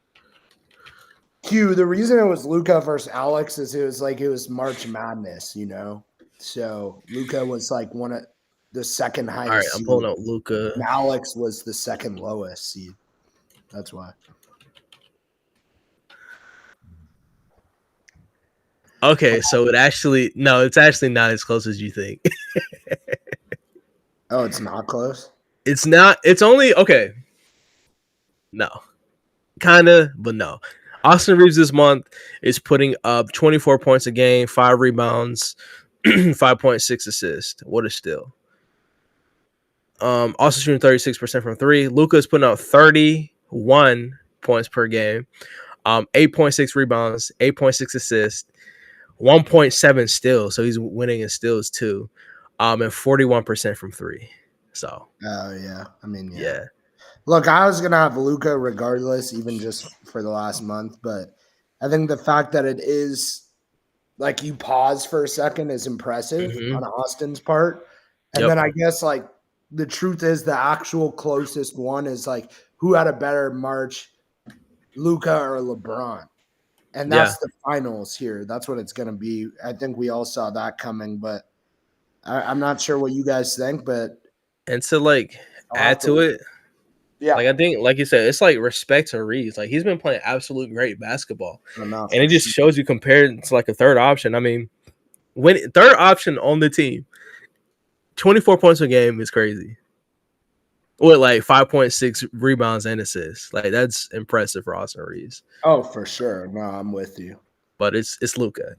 Q, the reason it was Luka versus Alex is it was March Madness, you know? So Luka was like one of the second highest.
All right, I'm pulling out Luka.
And Alex was the second lowest seed. That's why.
Okay, so it's actually not as close as you think.
Oh, it's not close?
It's not. It's only okay. No. Kinda, but no. Austin Reeves this month is putting up 24 points a game, 5 rebounds, 5.6 assists. What a steal. Also shooting 36% from 3. Luka is putting up 31 points per game, 8.6 rebounds, 8.6 assists, 1.7 steals. So he's winning in steals too, and 41% from 3. So.
Oh yeah, I mean
yeah.
Look, I was gonna have Luka regardless, even just for the last month, but I think the fact that it is like you pause for a second is impressive on Austin's part. And then I guess like the truth is the actual closest one is like who had a better March, Luka or LeBron? And that's the finals here. That's what it's gonna be. I think we all saw that coming, but I'm not sure what you guys think, but
to like add to it. Yeah, like I think, like you said, it's like respect to Reeves. Like he's been playing absolute great basketball, and it just shows you compared to like a third option. I mean, when third option on the team, 24 points a game is crazy. With like 5.6 rebounds and assists, like that's impressive for Austin Reeves.
Oh, for sure. No, I'm with you.
But it's Luka,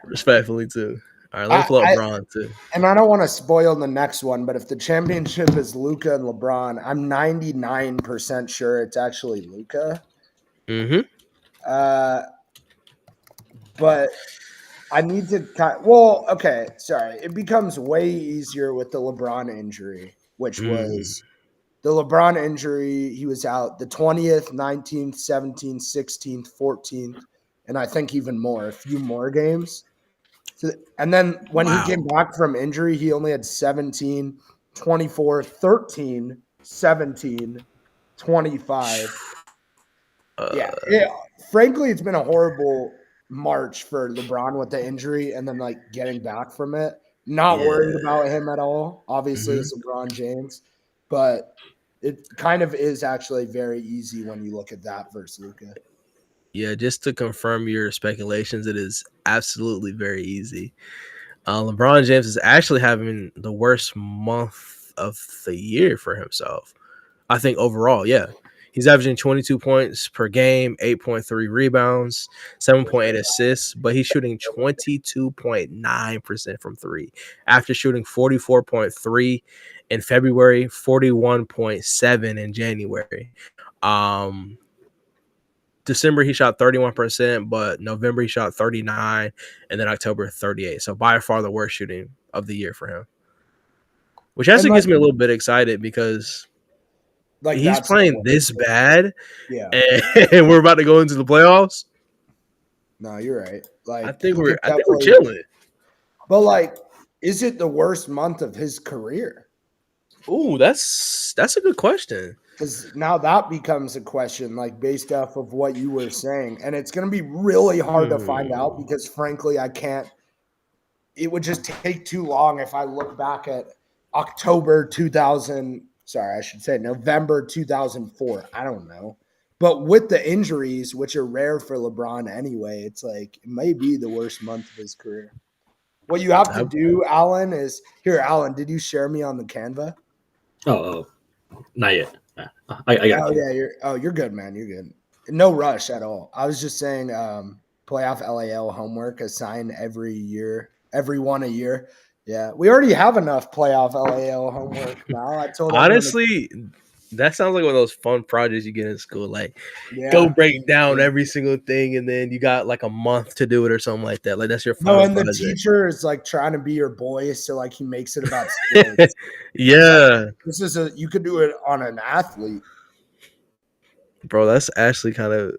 respectfully too. All right, let me pull up Bron too.
And I don't want to spoil the next one, but if the championship is Luka and LeBron, I'm 99% sure it's actually Luka.
Mm-hmm.
But I need to okay, sorry. It becomes way easier with the LeBron injury, which was the LeBron injury. He was out the 20th, 19th, 17th, 16th, 14th, and I think even more, a few more games. So, and then when he came back from injury, he only had 17, 24, 13, 17, 25. Frankly, it's been a horrible March for LeBron with the injury and then like getting back from it. Not worried about him at all. Obviously, it's LeBron James, but it kind of is actually very easy when you look at that versus Luka.
Yeah, just to confirm your speculations, it is absolutely very easy. LeBron James is actually having the worst month of the year for himself. I think overall, yeah. He's averaging 22 points per game, 8.3 rebounds, 7.8 assists, but he's shooting 22.9% from three after shooting 44.3 in February, 41.7 in January. December he shot 31%, but November he shot 39, and then October 38. So by far the worst shooting of the year for him, which actually gets me a little bit excited because he's playing this bad, and we're about to go into the playoffs.
No, you're right. Like
I think we're chilling.
But like, is it the worst month of his career?
Ooh, that's a good question.
Because now that becomes a question, like based off of what you were saying. And it's going to be really hard to find out because, frankly, I can't. It would just take too long if I look back at November 2004. I don't know. But with the injuries, which are rare for LeBron anyway, it's like it may be the worst month of his career. What you have to do, Allan, is here. Allan, did you share me on the Canva?
Oh, not yet. I got you.
Yeah, you're good, man. You're good. No rush at all. I was just saying, PlayoffLAL homework assigned every one a year. Yeah, we already have enough PlayoffLAL homework now. I told
honestly, that sounds like one of those fun projects you get in school. Like, go break down every single thing, and then you got like a month to do it or something like that. Like that's your fun.
No, and the teacher is like trying to be your boy, so like he makes it about sports.
Yeah,
this is you could do it on an athlete,
bro. That's actually kind of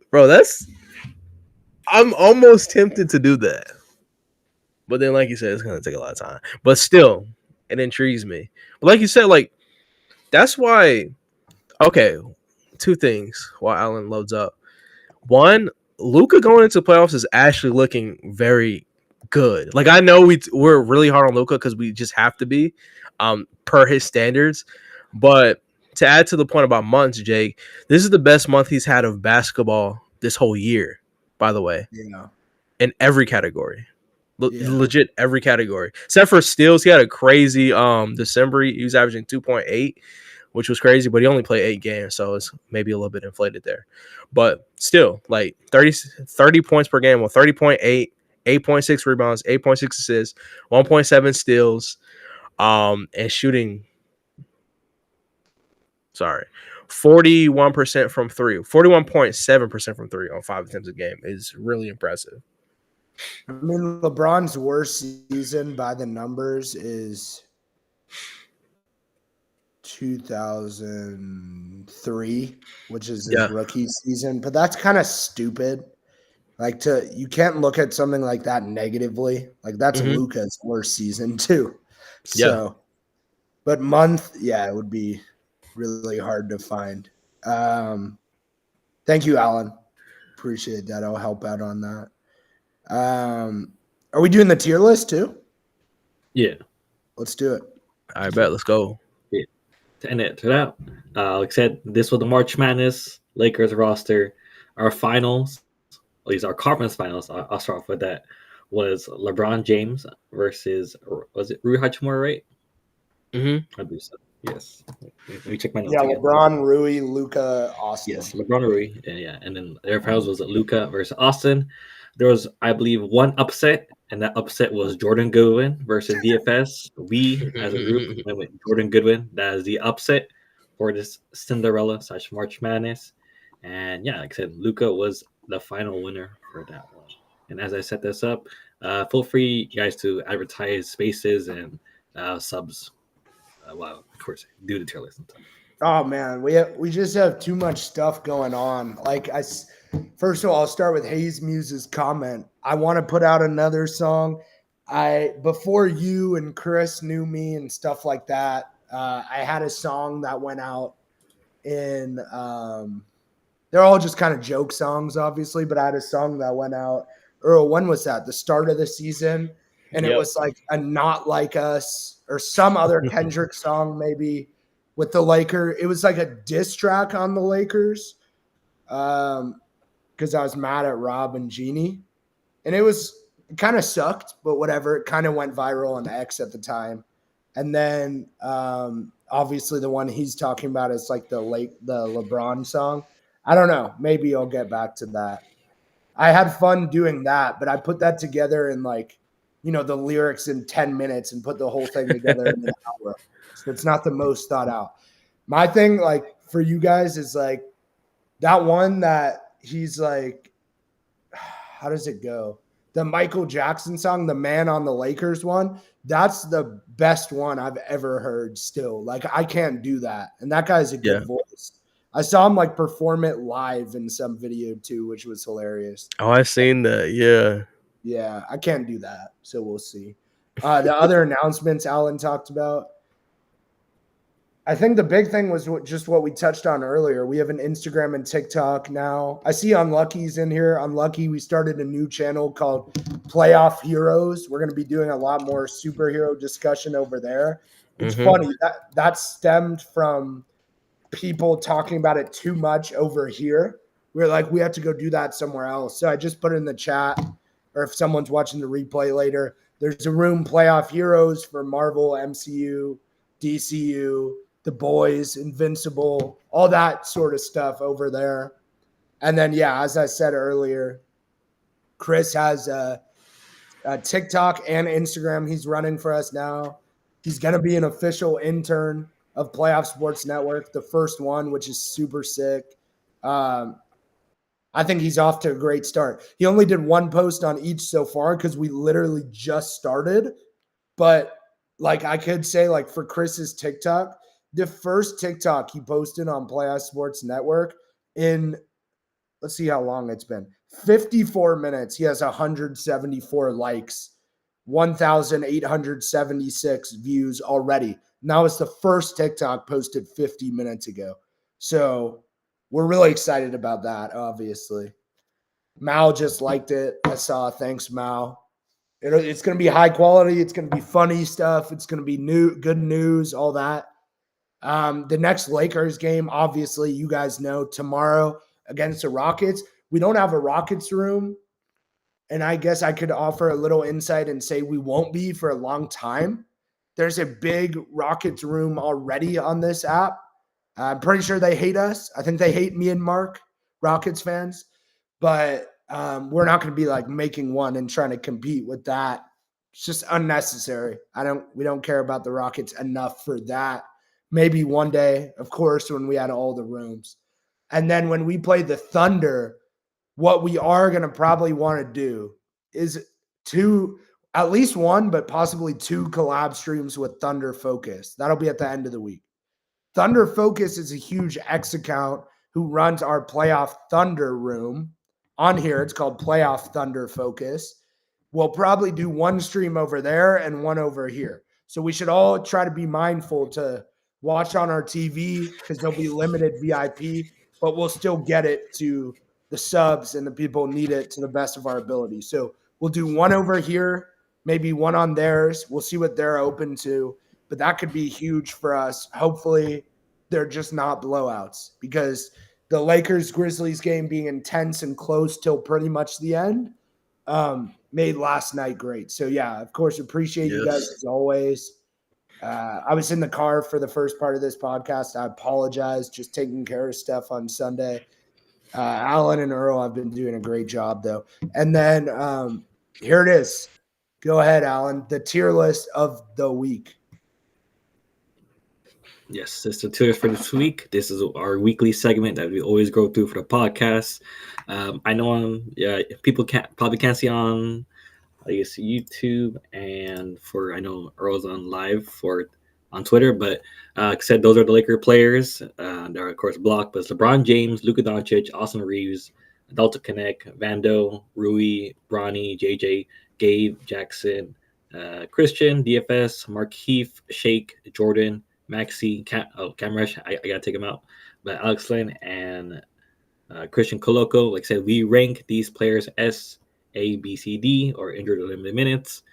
I'm almost tempted to do that, but then like you said, it's gonna take a lot of time. But still, it intrigues me. But like you said, like that's why. Okay, two things while Allan loads up. One, Luka going into playoffs is actually looking very good. Like I know we're really hard on Luka because we just have to be, per his standards. But to add to the point about months, Jake, this is the best month he's had of basketball this whole year. By the way, in every category, legit every category except for steals. He had a crazy December. He was averaging 2.8. Which was crazy, but he only played 8 games, so it's maybe a little bit inflated there. But still, like 30 points per game, 30.8, 8.6 rebounds, 8.6 assists, 1.7 steals, and shooting 41% from three, 41.7% from three on 5 attempts a game is really impressive.
I mean, LeBron's worst season by the numbers is 2003, which is his rookie season, but that's kind of stupid. Like you can't look at something like that negatively. Like that's Luka's worst season too. So, but month, it would be really hard to find. Thank you, Allan. Appreciate that. I'll help out on that. Are we doing the tier list too?
Yeah.
Let's do it.
I bet. Let's go.
To end it out, like I said, this was the March Madness Lakers roster. Our finals, at least our conference finals, I'll start off with that, was LeBron James versus, was it Rui Hachimura, right?
Mm-hmm.
I believe so. Yes. Let me check my notes
Yeah,
again.
LeBron, Rui, Luka, Austin.
Yes, LeBron Rui. Yeah. And then their finals was Luka versus Austin. There was, I believe, one upset, and that upset was Jordan Goodwin versus DFS. We, as a group, went with Jordan Goodwin. That is the upset for this Cinderella / March Madness. And yeah, like I said, Luka was the final winner for that one. And as I set this up, feel free, you guys, to advertise spaces and subs. Well, of course, do the tier list and stuff.
Oh man, we just have too much stuff going on. First of all, I'll start with Hayes Muse's comment. I want to put out another song. Before you and Chris knew me and stuff like that, I had a song that went out in. They're all just kind of joke songs, obviously, but I had a song that went out. Earl, when was that? The start of the season, and it was like a "Not Like Us" or some other Kendrick song, maybe. With the Lakers, it was like a diss track on the Lakers, because I was mad at Rob and Jeannie, and it kind of sucked, but whatever. It kind of went viral on X at the time, and then obviously the one he's talking about is like the LeBron song. I don't know. Maybe I'll get back to that. I had fun doing that, but I put that together in the lyrics in 10 minutes and put the whole thing together in an hour. So it's not the most thought out. My thing, for you guys, is that one that he's like, how does it go? The Michael Jackson song, the Man on the Lakers one, that's the best one I've ever heard still. I can't do that. And that guy's a good voice. I saw him perform it live in some video too, which was hilarious.
Oh, I've seen that. Yeah.
Yeah, I can't do that. So we'll see. The other announcements Allan talked about. I think the big thing was just what we touched on earlier. We have an Instagram and TikTok now. I see Unlucky's in here. Unlucky, we started a new channel called Playoff Heroes. We're going to be doing a lot more superhero discussion over there. It's funny. That stemmed from people talking about it too much over here. We were like, we have to go do that somewhere else. So I just put it in the chat, or if someone's watching the replay later, there's a room, Playoff Heroes, for Marvel, MCU, DCU, The Boys, Invincible, all that sort of stuff over there. And then, yeah, as I said earlier, Chris has a TikTok and Instagram he's running for us now. He's going to be an official intern of Playoff Sports Network, the first one, which is super sick. I think he's off to a great start. He only did one post on each so far because we literally just started. But I could say, for Chris's TikTok, the first TikTok he posted on Playoff Sports Network in, let's see how long it's been, 54 minutes. He has 174 likes, 1,876 views already. Now it's the first TikTok posted 50 minutes ago. So we're really excited about that, obviously. Mal just liked it. I saw. Thanks, Mal. It's going to be high quality. It's going to be funny stuff. It's going to be good news, all that. The next Lakers game, obviously, you guys know, tomorrow against the Rockets. We don't have a Rockets room, and I guess I could offer a little insight and say we won't be for a long time. There's a big Rockets room already on this app. I'm pretty sure they hate us. I think they hate me and Mark, Rockets fans. But we're not going to be making one and trying to compete with that. It's just unnecessary. We don't care about the Rockets enough for that. Maybe one day, of course, when we had all the rooms. And then when we play the Thunder, what we are going to probably want to do is at least one, but possibly two collab streams with Thunder Focus. That'll be at the end of the week. Thunder Focus is a huge X account who runs our Playoff Thunder room. On here, it's called Playoff Thunder Focus. We'll probably do one stream over there and one over here. So we should all try to be mindful to watch on our TV because there'll be limited VIP, but we'll still get it to the subs and the people who need it to the best of our ability. So we'll do one over here, maybe one on theirs. We'll see what they're open to, but that could be huge for us. Hopefully they're just not blowouts, because the Lakers-Grizzlies game being intense and close till pretty much the end made last night great. So, yeah, of course, appreciate you guys as always. I was in the car for the first part of this podcast. I apologize. Just taking care of stuff on Sunday. Allan and Earl have been doing a great job, though. And then here it is. Go ahead, Allan. The tier list of the week.
Yes, it's the tiers for this week. This is our weekly segment that we always go through for the podcast. I know people probably can't see on, I guess, YouTube, and I know Earl's on live on Twitter, but said those are the Laker players. They're of course blocked, but it's LeBron James, Luka Doncic, Austin Reeves, Delta Connect, Vando, Rui, Bronny, JJ, Gabe, Jackson, Christian, DFS, Markeith, Shake, Jordan, Maxi, Cam Rush, I gotta take him out, but Alex Lynn and Christian Coloco. Like I said, we rank these players S, A, B, C, D, or injured or limited minutes,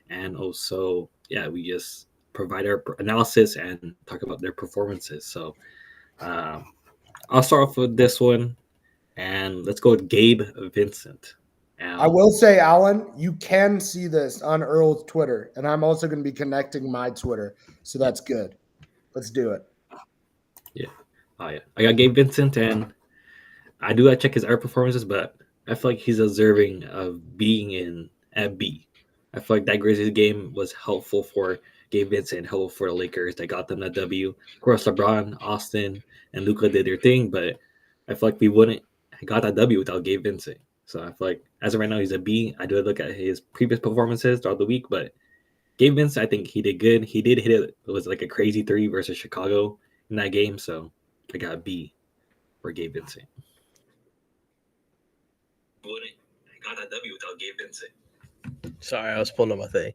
and also we just provide our analysis and talk about their performances. So I'll start off with this one, and let's go with Gabe Vincent.
I will say, Allan, you can see this on Earl's Twitter, and I'm also going to be connecting my Twitter, so that's good. Let's do it.
Yeah. Oh, yeah. I got Gabe Vincent, and I do check his art performances, but I feel like he's deserving of being at B. I feel like that Grizzlies game was helpful for Gabe Vincent, helpful for the Lakers. They got them that W. Of course, LeBron, Austin, and Luka did their thing, but I feel like we wouldn't have got that W without Gabe Vincent. So I feel like as of right now, he's a B. I do look at his previous performances throughout the week, but Gabe Vincent, I think he did good. He did hit it. It was like a crazy 3 versus Chicago in that game. So I got B for Gabe Vincent. Wouldn't I got that W without Gabe Vincent.
Sorry, I was pulling up my thing.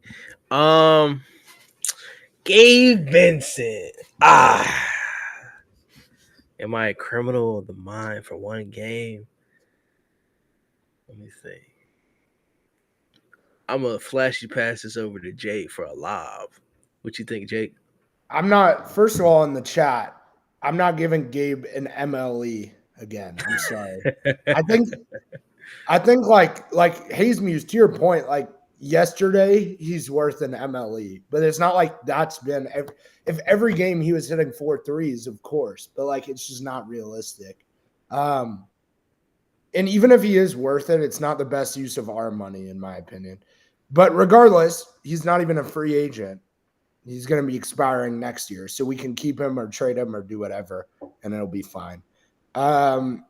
Gabe Vincent. Am I a criminal of the mind for one game? Let me think. I'm gonna flashy pass this over to Jake for a lob. What you think, Jake?
I'm not. First of all, in the chat, I'm not giving Gabe an MLE again. I'm sorry. I think like Hayes Muse, to your point, like yesterday he's worth an MLE, but it's not like that's been if every game he was hitting 4 threes, of course, but like it's just not realistic. And even if he is worth it, it's not the best use of our money, in my opinion. But regardless, he's not even a free agent. He's going to be expiring next year, so we can keep him or trade him or do whatever, and it'll be fine. I'm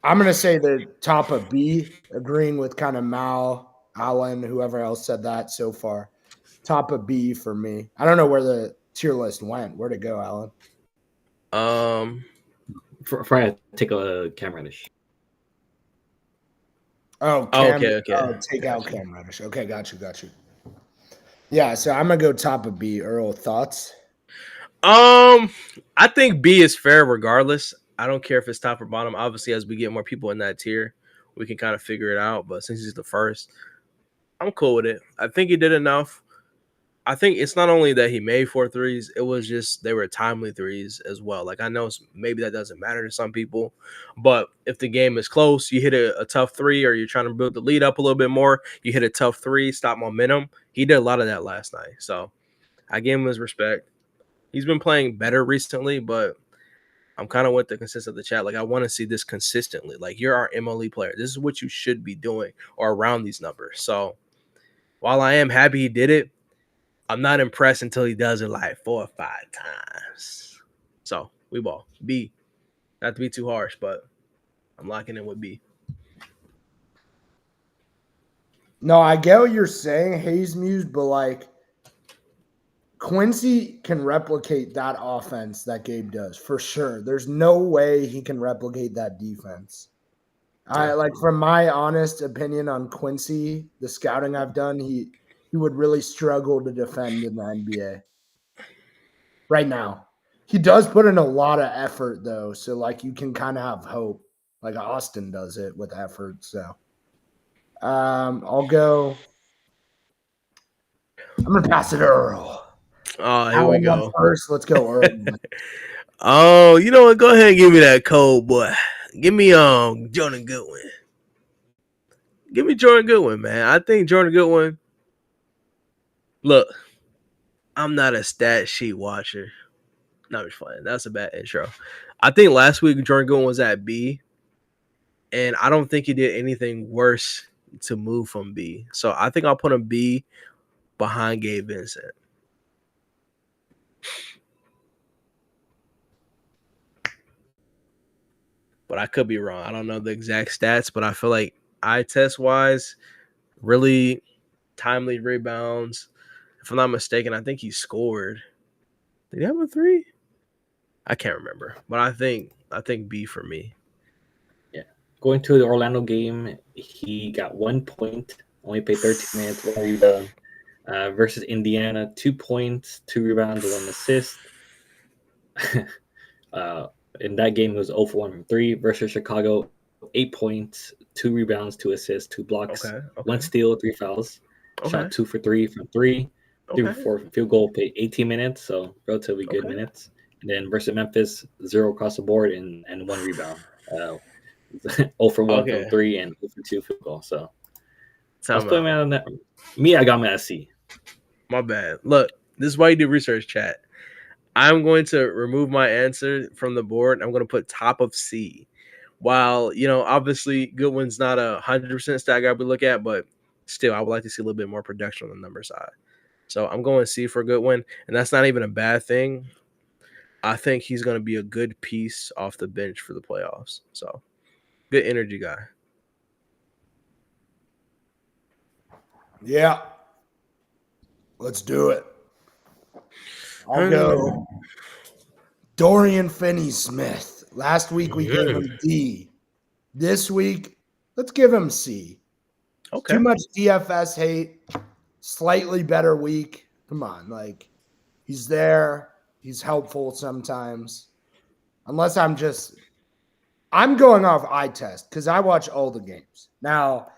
going to say the top of B, agreeing with kind of Mal, Allan, whoever else said that so far. Top of B for me. I don't know where the tier list went. Where'd it go, Allan?
For I take a Cam Reddish.
Okay.
Take out Cam Reddish. Okay, got you. Yeah, so I'm gonna go top of B. Earl, thoughts?
I think B is fair regardless. I don't care if it's top or bottom. Obviously, as we get more people in that tier, we can kind of figure it out. But since he's the first, I'm cool with it. I think he did enough. I think it's not only that he made 4 threes, it was just they were timely threes as well. Like I know maybe that doesn't matter to some people, but if the game is close, you hit a tough 3 or you're trying to build the lead up a little bit more, you hit a tough 3, stop momentum. He did a lot of that last night. So I gave him his respect. He's been playing better recently, but I'm kind of with the consensus of the chat. Like I want to see this consistently. Like you're our MLE player. This is what you should be doing or around these numbers. So while I am happy he did it, I'm not impressed until he does it like 4 or 5 times. So we ball B. Not to be too harsh, but I'm locking in with B.
No, I get what you're saying, Hayes Muse, but like Quincy can replicate that offense that Gabe does for sure. There's no way he can replicate that defense. I like, from my honest opinion on Quincy, the scouting I've done, he would really struggle to defend in the NBA right now. He does put in a lot of effort though, so like you can kind of have hope. Like Austin does it with effort. So I'll go. I'm gonna pass it to Earl.
Oh, here we go.
First, let's go, Earl.
Oh, you know what? Go ahead and give me that cold boy. Give me Jordan Goodwin. Give me Jordan Goodwin, man. I think Jordan Goodwin. Look, I'm not a stat sheet watcher. Not just playing. That's a bad intro. I think last week Jordan Goodwin was at B, and I don't think he did anything worse to move from B. So I think I'll put him B behind Gabe Vincent. But I could be wrong. I don't know the exact stats, but I feel like eye test wise, really timely rebounds. If I'm not mistaken, I think he scored. Did he have a 3? I can't remember, but I think B for me.
Yeah, going to the Orlando game, he got 1 point, only played 13 minutes, 1 rebound. Versus Indiana, 2 points, 2 rebounds, 1 assist. In that game, it was 0 for 1 from 3. Versus Chicago, 8 points, 2 rebounds, 2 assists, 2 blocks, 1 steal, 3 fouls. Shot 2 for 3 from 3. 3 for 4 from field goal, played 18 minutes, so relatively good minutes. And then versus Memphis, 0 across the board and 1 rebound. 0 for 1 from 3 and 0 for 2 field goal. So I was putting him on that. Me, I got him at C.
My bad. Look, this is why you do research, chat. I'm going to remove my answer from the board. I'm going to put top of C. While, obviously Goodwin's not 100% stat guy we look at, but still, I would like to see a little bit more production on the number side. So I'm going C for Goodwin, and that's not even a bad thing. I think he's going to be a good piece off the bench for the playoffs. So good energy guy.
Yeah. Let's do it. I'll go Dorian Finney-Smith. Last week we gave him D. This week, let's give him C. Okay. Too much DFS hate. Slightly better week. Come on, he's there. He's helpful sometimes. Unless I'm going off eye test because I watch all the games. Now,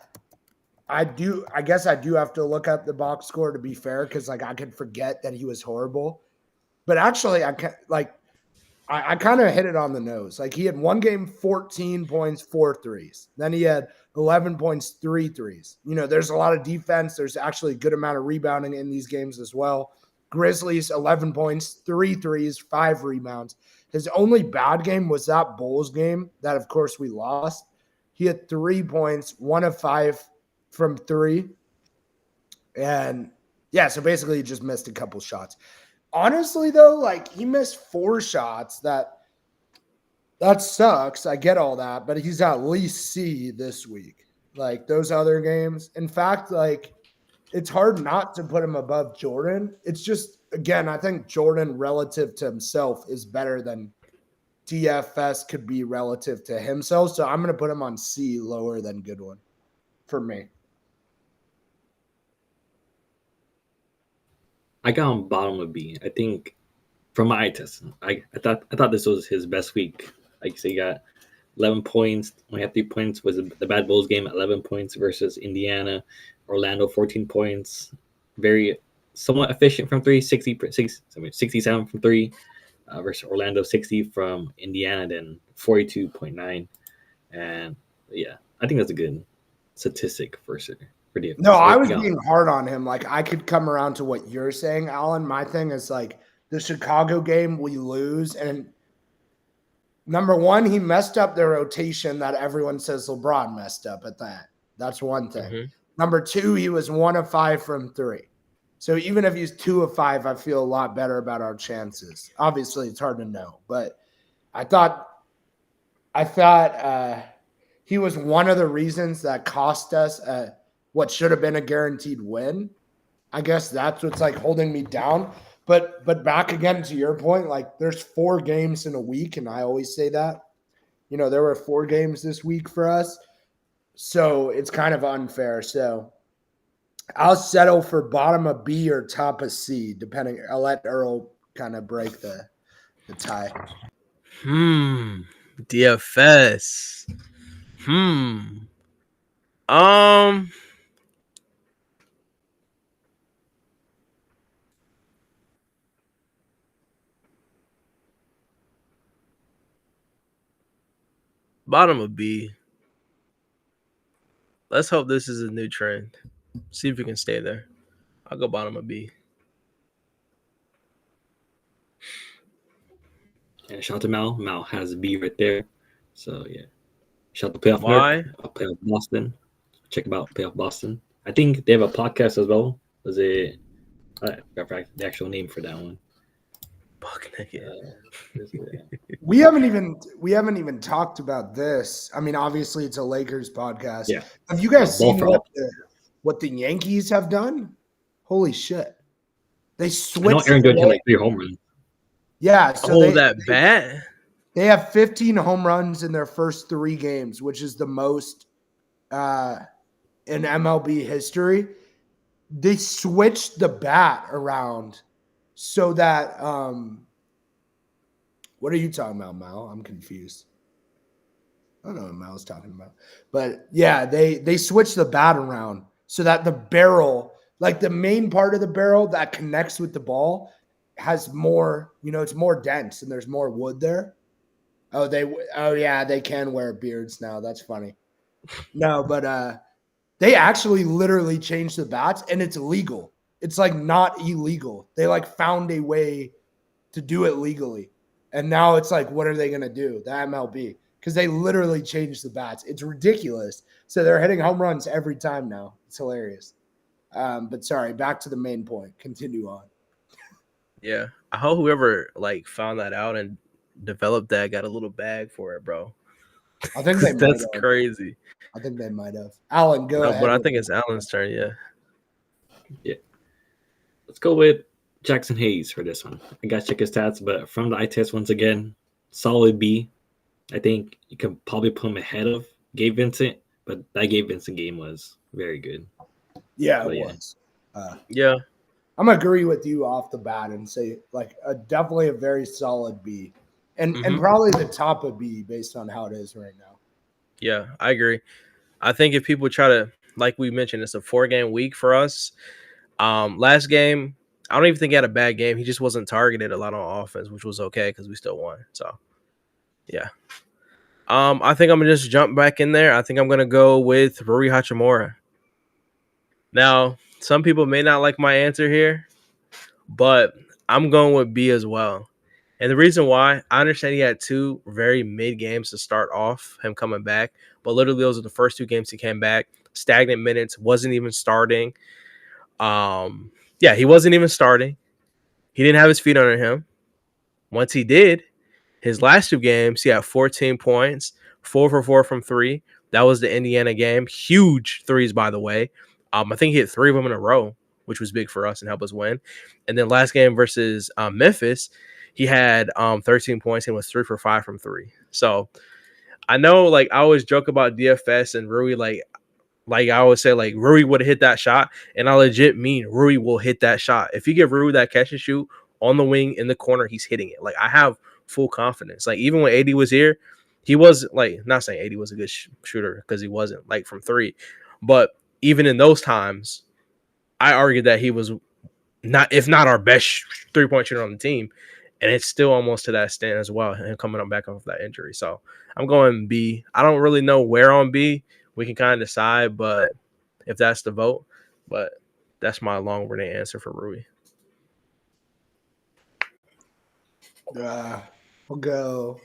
I guess I do have to look up the box score to be fair because I could forget that he was horrible. But actually, I kind of hit it on the nose. He had one game, 14 points, 4 threes. Then he had 11 points, 3 threes. There's a lot of defense. There's actually a good amount of rebounding in these games as well. Grizzlies, 11 points, 3 threes, 5 rebounds. His only bad game was that Bulls game that, of course, we lost. He had 3 points, 1 of 5 from 3. And, yeah, so basically he just missed a couple shots. Honestly, though, he missed 4 shots. That sucks. I get all that, but he's at least C this week. Those other games. In fact, it's hard not to put him above Jordan. It's just, again, I think Jordan relative to himself is better than DFS could be relative to himself. So I'm going to put him on C, lower than Goodwin for me.
I got him bottom of B. I think from my eye test, I thought this was his best week. So he got 11 points. Only had 3 points. Was the Bad Bulls game, 11 points versus Indiana. Orlando, 14 points. Very somewhat efficient from 3, 67 from 3 versus Orlando, 60 from Indiana, then 42.9. And yeah, I think that's a good statistic for DFS.
No, I was being hard on him. I could come around to what you're saying, Allan. My thing is the Chicago game we lose, and number one, he messed up the rotation that everyone says LeBron messed up at that. That's one thing. Mm-hmm. Number 2, he was 1 of 5 from 3. So even if he's 2 of 5, I feel a lot better about our chances. Obviously, it's hard to know, but I thought he was one of the reasons that cost us what should have been a guaranteed win. I guess that's what's holding me down. But back again to your point, there's 4 games in a week, and I always say that. There were 4 games this week for us. So it's kind of unfair. So I'll settle for bottom of B or top of C, depending. I'll let Earl kind of break the tie.
DFS. Bottom of B. Let's hope this is a new trend. See if we can stay there. I'll go bottom of B.
Yeah, shout out to Mal. Mal has a B right there. So yeah, shout out to Playoff
Why?
Nerd, Playoff Boston. Check them out, Playoff Boston. I think they have a podcast as well. Was it? I forgot the actual name for that one.
Buck naked.
We haven't even talked about this. I mean, obviously it's a Lakers podcast.
Yeah.
Have you guys
Ball
seen
for all.
what the Yankees have done? Holy shit. They
I know
switched.
Aaron Judge had like 3 home runs.
Yeah. So
that bat.
They have 15 home runs in their first 3 games, which is the most in MLB history. They switched the bat around so that what are you talking about, Mal? I'm confused. I don't know what Mal's talking about. But yeah, they switched the bat around so that the barrel, like the main part of the barrel that connects with the ball, has more, it's more dense and there's more wood there. Oh yeah, they can wear beards now. That's funny. No, but they actually literally changed the bats and it's legal. It's like not illegal. They like found a way to do it legally. And now it's like, what are they going to do? The MLB. Because they literally changed the bats. It's ridiculous. So they're hitting home runs every time now. It's hilarious. But sorry, back to the main point. Continue on.
Yeah. I hope whoever like found that out and developed that got a little bag for it, bro.
I think they
that's crazy.
I think they might have. Allan, go ahead.
But I think it's Allan's turn,
Yeah. Let's go with Jackson Hayes for this one. I got to check his stats, but from the eye test, once again, solid B. I think you can probably put him ahead of Gabe Vincent, but that Gabe Vincent game was very good.
Yeah, it was.
Yeah.
I'm going to agree with you off the bat and say like definitely a very solid B. And probably the top of B based on how it is right now.
Yeah, I agree. I think if people try to, like we mentioned, it's a 4-game week for us. Last game, I don't even think he had a bad game. He just wasn't targeted a lot on offense, which was okay because we still won. So, yeah. I think I'm going to just jump back in there. I think I'm going to go with Rui Hachimura. Now, some people may not like my answer here, but I'm going with B as well. And the reason why, I understand he had 2 very mid games to start off, him coming back. But literally, those are the first 2 games he came back. Stagnant minutes, wasn't even starting. He wasn't even starting. He didn't have his feet under him. Once he did, his last 2 games, he had 14 points, 4 for 4 from 3. That was the Indiana game. Huge threes, by the way. I think he hit 3 of them in a row, which was big for us and helped us win. And then last game versus Memphis, he had 13 points and was 3 for 5 from 3. So I know, like, I always joke about DFS and Rui, like I always say, like, Rui would have hit that shot, and I legit mean Rui will hit that shot. If you give Rui that catch and shoot on the wing in the corner, he's hitting it. Like, I have full confidence. Like, even when AD was here, he was, like, not saying AD was a good shooter because he wasn't, like, from 3. But even in those times, I argued that he was not, if not our best 3-point shooter on the team. And it's still almost to that stand as well, and coming up back off that injury. So I'm going B. I don't really know where on B. We can kind of decide, but if that's the vote. But that's my long-winded answer for Rui.
I'll go.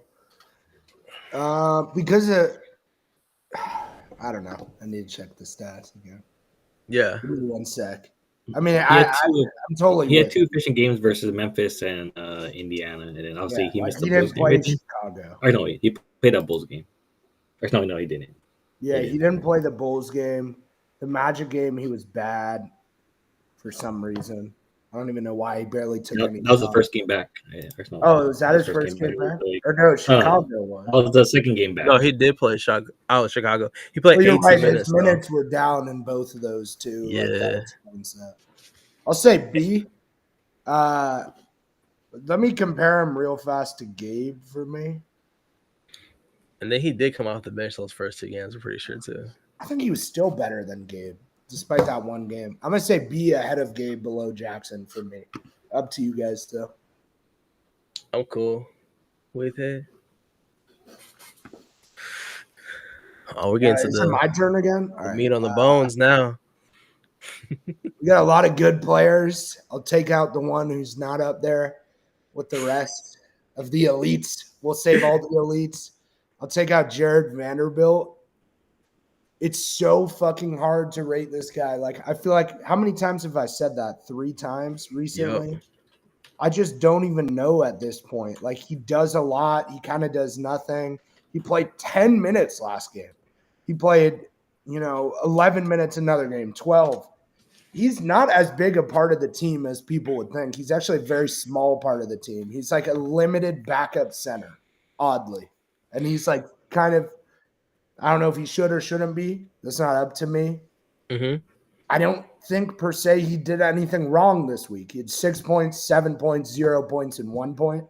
Because I don't know. I need to check the stats again.
Yeah.
Give me 1 sec. I mean, I'm totally.
He had 2 efficient games versus Memphis and Indiana, and then obviously he missed the Bulls game.
He didn't play Chicago.
I know he played that Bulls game. Or no, he didn't.
Yeah, he didn't play the Bulls game. The Magic game, he was bad for some reason. I don't even know why he barely took any.
That was the first game back. Yeah,
was that his first game back? Or no, Chicago was.
That was the second game back.
No, he did play Chicago. He played 18 minutes.
His minutes were down in both of those 2.
Yeah.
Like that explains that. I'll say B. Let me compare him real fast to Gabe for me.
And then he did come off the bench those first 2 games, I'm pretty sure, too.
I think he was still better than Gabe, despite that 1 game. I'm going to say B ahead of Gabe, below Jackson for me. Up to you guys, still.
I'm cool with it. Oh, we're getting to the
my turn again?
All right. Meat on the bones now.
We got a lot of good players. I'll take out the one who's not up there with the rest. of the elites. We'll save all the elites. I'll take out Jared Vanderbilt. It's so fucking hard to rate this guy. Like, I feel like, how many times have I said that? 3 times recently?
Yep.
I just don't even know at this point. Like, he does a lot. He kind of does nothing. He played 10 minutes last game. He played, 11 minutes another game, 12. He's not as big a part of the team as people would think. He's actually a very small part of the team. He's like a limited backup center, oddly. And he's like kind of, I don't know if he should or shouldn't be. That's not up to me.
Mm-hmm.
I don't think per se he did anything wrong this week. He had 6 points, 7 points, 0 points, and 1 point.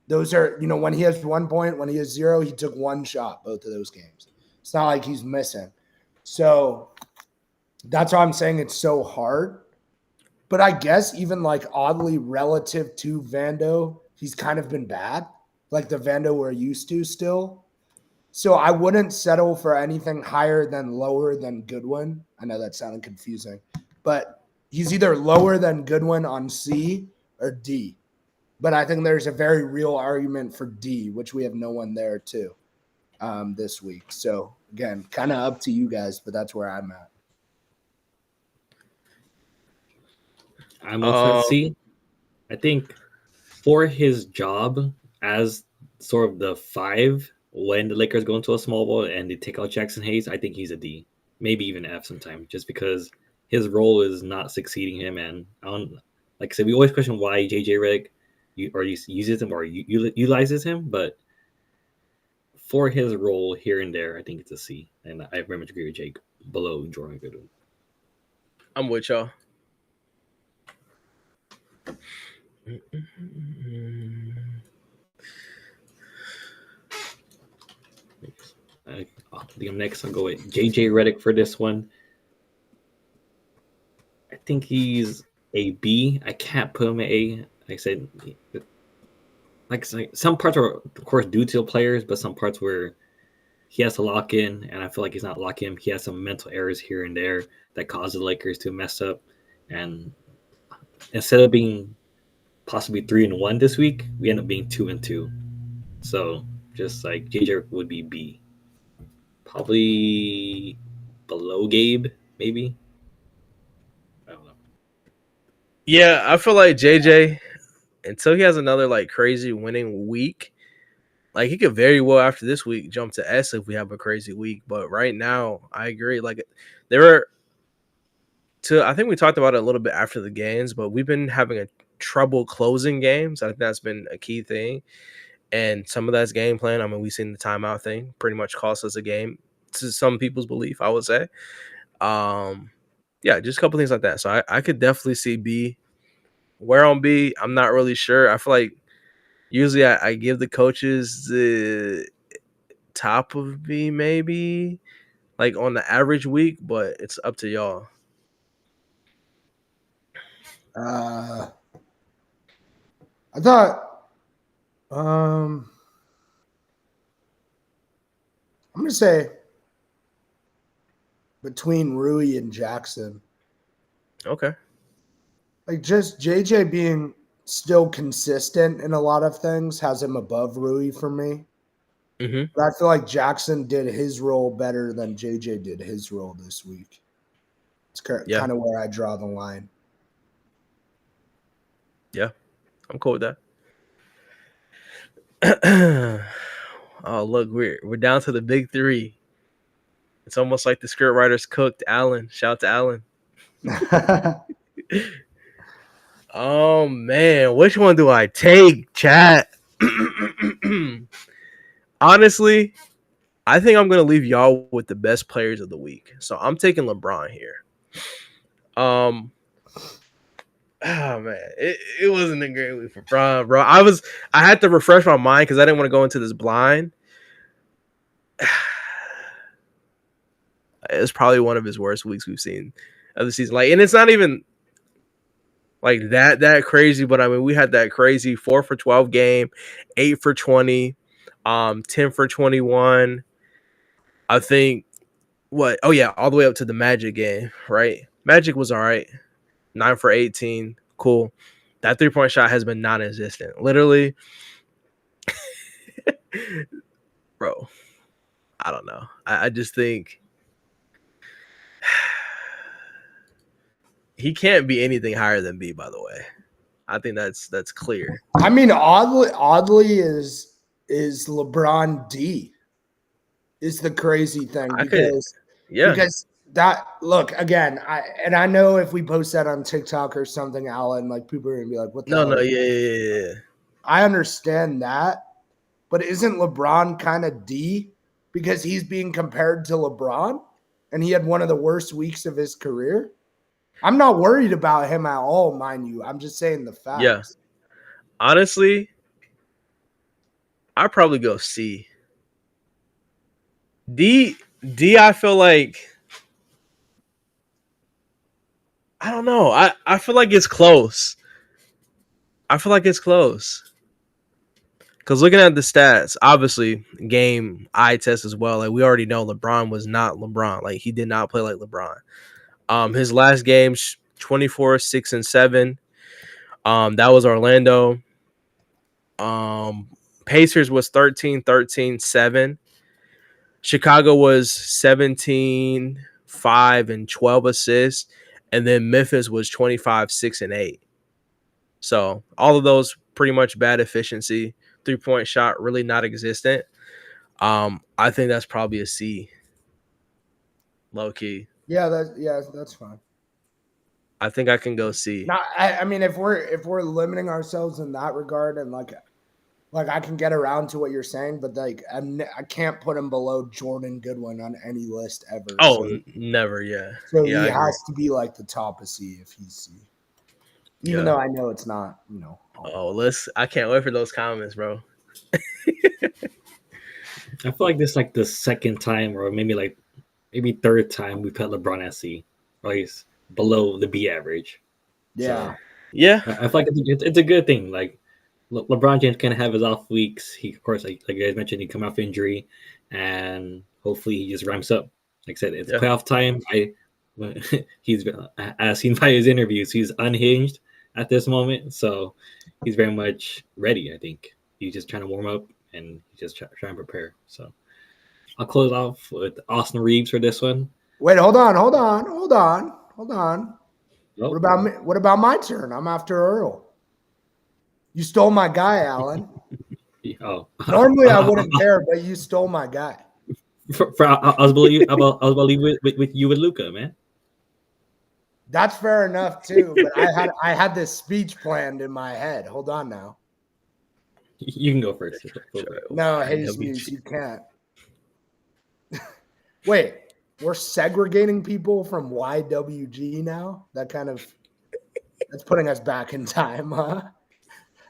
Those are, when he has 1 point, when he has 0, he took 1 shot both of those games. It's not like he's missing. So that's why I'm saying it's so hard. But I guess even like oddly relative to Vando, he's kind of been bad. Like the Vando we're used to still. So I wouldn't settle for anything higher than lower than Goodwin. I know that sounded confusing. But he's either lower than Goodwin on C or D. But I think there's a very real argument for D, which we have no one there too this week. So again, kind of up to you guys, but that's where I'm at.
I'm also at C. I think for his job as sort of the 5 when the Lakers go into a small ball and they take out Jackson Hayes, I think he's a D, maybe even F sometime, just because his role is not succeeding him. And like I said, we always question why JJ Redick uses him or utilizes him, but for his role here and there, I think it's a C. And I very much agree with Jake, below Jordan Goodwin.
I'm with y'all.
I think I'm next. I'll go with JJ Redick for this one. I think he's a B. I can't put him at A. Like I said, some parts are, of course, due to the players, but some parts where he has to lock in, and I feel like he's not locking in. He has some mental errors here and there that cause the Lakers to mess up. And instead of being possibly 3-1 this week, we end up being 2-2. So just like JJ would be B. Probably below Gabe, maybe. I don't know.
Yeah, I feel like JJ, until he has another like crazy winning week, like he could very well after this week jump to S if we have a crazy week. But right now, I agree. Like I think we talked about it a little bit after the games, but we've been having a trouble closing games. I think that's been a key thing. And some of that's game plan. I mean, we've seen the timeout thing pretty much cost us a game to some people's belief, I would say. Yeah, just a couple things like that. So I could definitely see B. Where on B, I'm not really sure. I feel like usually I give the coaches the top of B, maybe, like on the average week, but it's up to y'all.
I thought I'm gonna say between Rui and Jackson.
Okay.
Like just JJ being still consistent in a lot of things has him above Rui for me.
Mm-hmm.
But I feel like Jackson did his role better than JJ did his role this week. It's kind of where I draw the line.
Yeah, I'm cool with that. Oh, look, we're down to the big 3. It's almost like the script writers cooked. Allan, shout out to Allan. Oh man, which one do I take, chat? Honestly, I think I'm gonna leave y'all with the best players of the week. So I'm taking LeBron here. Oh man, it wasn't a great week for Bron, bro. I had to refresh my mind because I didn't want to go into this blind. It's probably one of his worst weeks we've seen of the season. Like, and it's not even like that crazy, but I mean, we had that crazy 4 for 12 game, 8 for 20, 10 for 21. I think all the way up to the Magic game, right? Magic was all right. 9 for 18. Cool. That 3-point shot has been non-existent. Literally, Bro, I don't know. I just think he can't be anything higher than B, by the way. I think that's clear.
I mean, oddly is LeBron D is the crazy thing because that look again. I know if we post that on TikTok or something, Allan, like people are gonna be like, "What the hell?"
Yeah.
I understand that, but isn't LeBron kind of D because he's being compared to LeBron and he had one of the worst weeks of his career? I'm not worried about him at all, mind you. I'm just saying the facts.
Yeah. Honestly, I'd probably go C. D, I feel like I don't know. I feel like it's close. Because looking at the stats, obviously, game eye test as well. Like we already know, LeBron was not LeBron. Like he did not play like LeBron. His last games, 24, 6, and 7. That was Orlando. Pacers was 13, 13, 7. Chicago was 17, 5, and 12 assists. And then Memphis was 25, 6, and 8. So all of those pretty much bad efficiency. 3-point shot really not existent. I think that's probably a C. Low key.
Yeah, that's fine.
I think I can go C.
Now, I mean, if we're limiting ourselves in that regard, and like I can get around to what you're saying, but like I can't put him below Jordan Goodwin on any list ever.
Oh, so, never, yeah.
So
yeah,
he has to be like the top of C if he's C. Even though I know it's not,
Oh, I can't wait for those comments, bro.
I feel like this is like the second time, or maybe third time we put LeBron at C, or he's below the B average.
Yeah,
so, yeah.
I feel like it's a good thing. Like LeBron James can have his off weeks. He, of course, like you guys mentioned, he come off injury, and hopefully he just ramps up. Like I said, it's playoff time. He's as seen by his interviews, he's unhinged at this moment, so he's very much ready. I think he's just trying to warm up and he's just trying to prepare. So I'll close off with Austin Reeves for this one.
Wait, hold on.
Nope.
What about me? What about my turn? I'm after Earl. You stole my guy, Allan. Normally I wouldn't care, but you stole my guy.
I was about to leave with you with Luka, man.
That's fair enough too, but I had this speech planned in my head. Hold on now.
You can go first.
No, Jesus, you can't. Wait, we're segregating people from YWG now? That's putting us back in time, huh?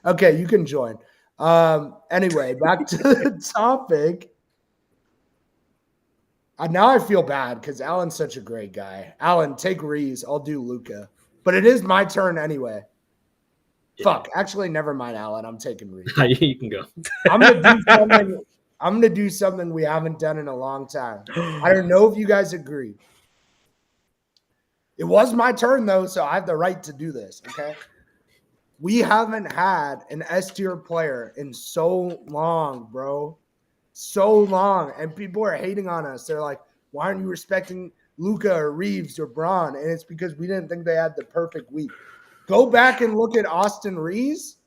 Okay, you can join. Anyway, back to the topic. Now I feel bad because Allan's such a great guy. Allan, take Reeves. I'll do Luka. But it is my turn anyway. Yeah. Fuck. Actually, never mind, Allan. I'm taking Reeves.
You can go.
I'm gonna do something we haven't done in a long time. I don't know if you guys agree. It was my turn though, so I have the right to do this. Okay. We haven't had an S tier player in so long, bro. So long, and people are hating on us. They're like, why aren't you respecting Luka or Reeves or Braun? And it's because we didn't think they had the perfect week. Go back and look at Austin Reeves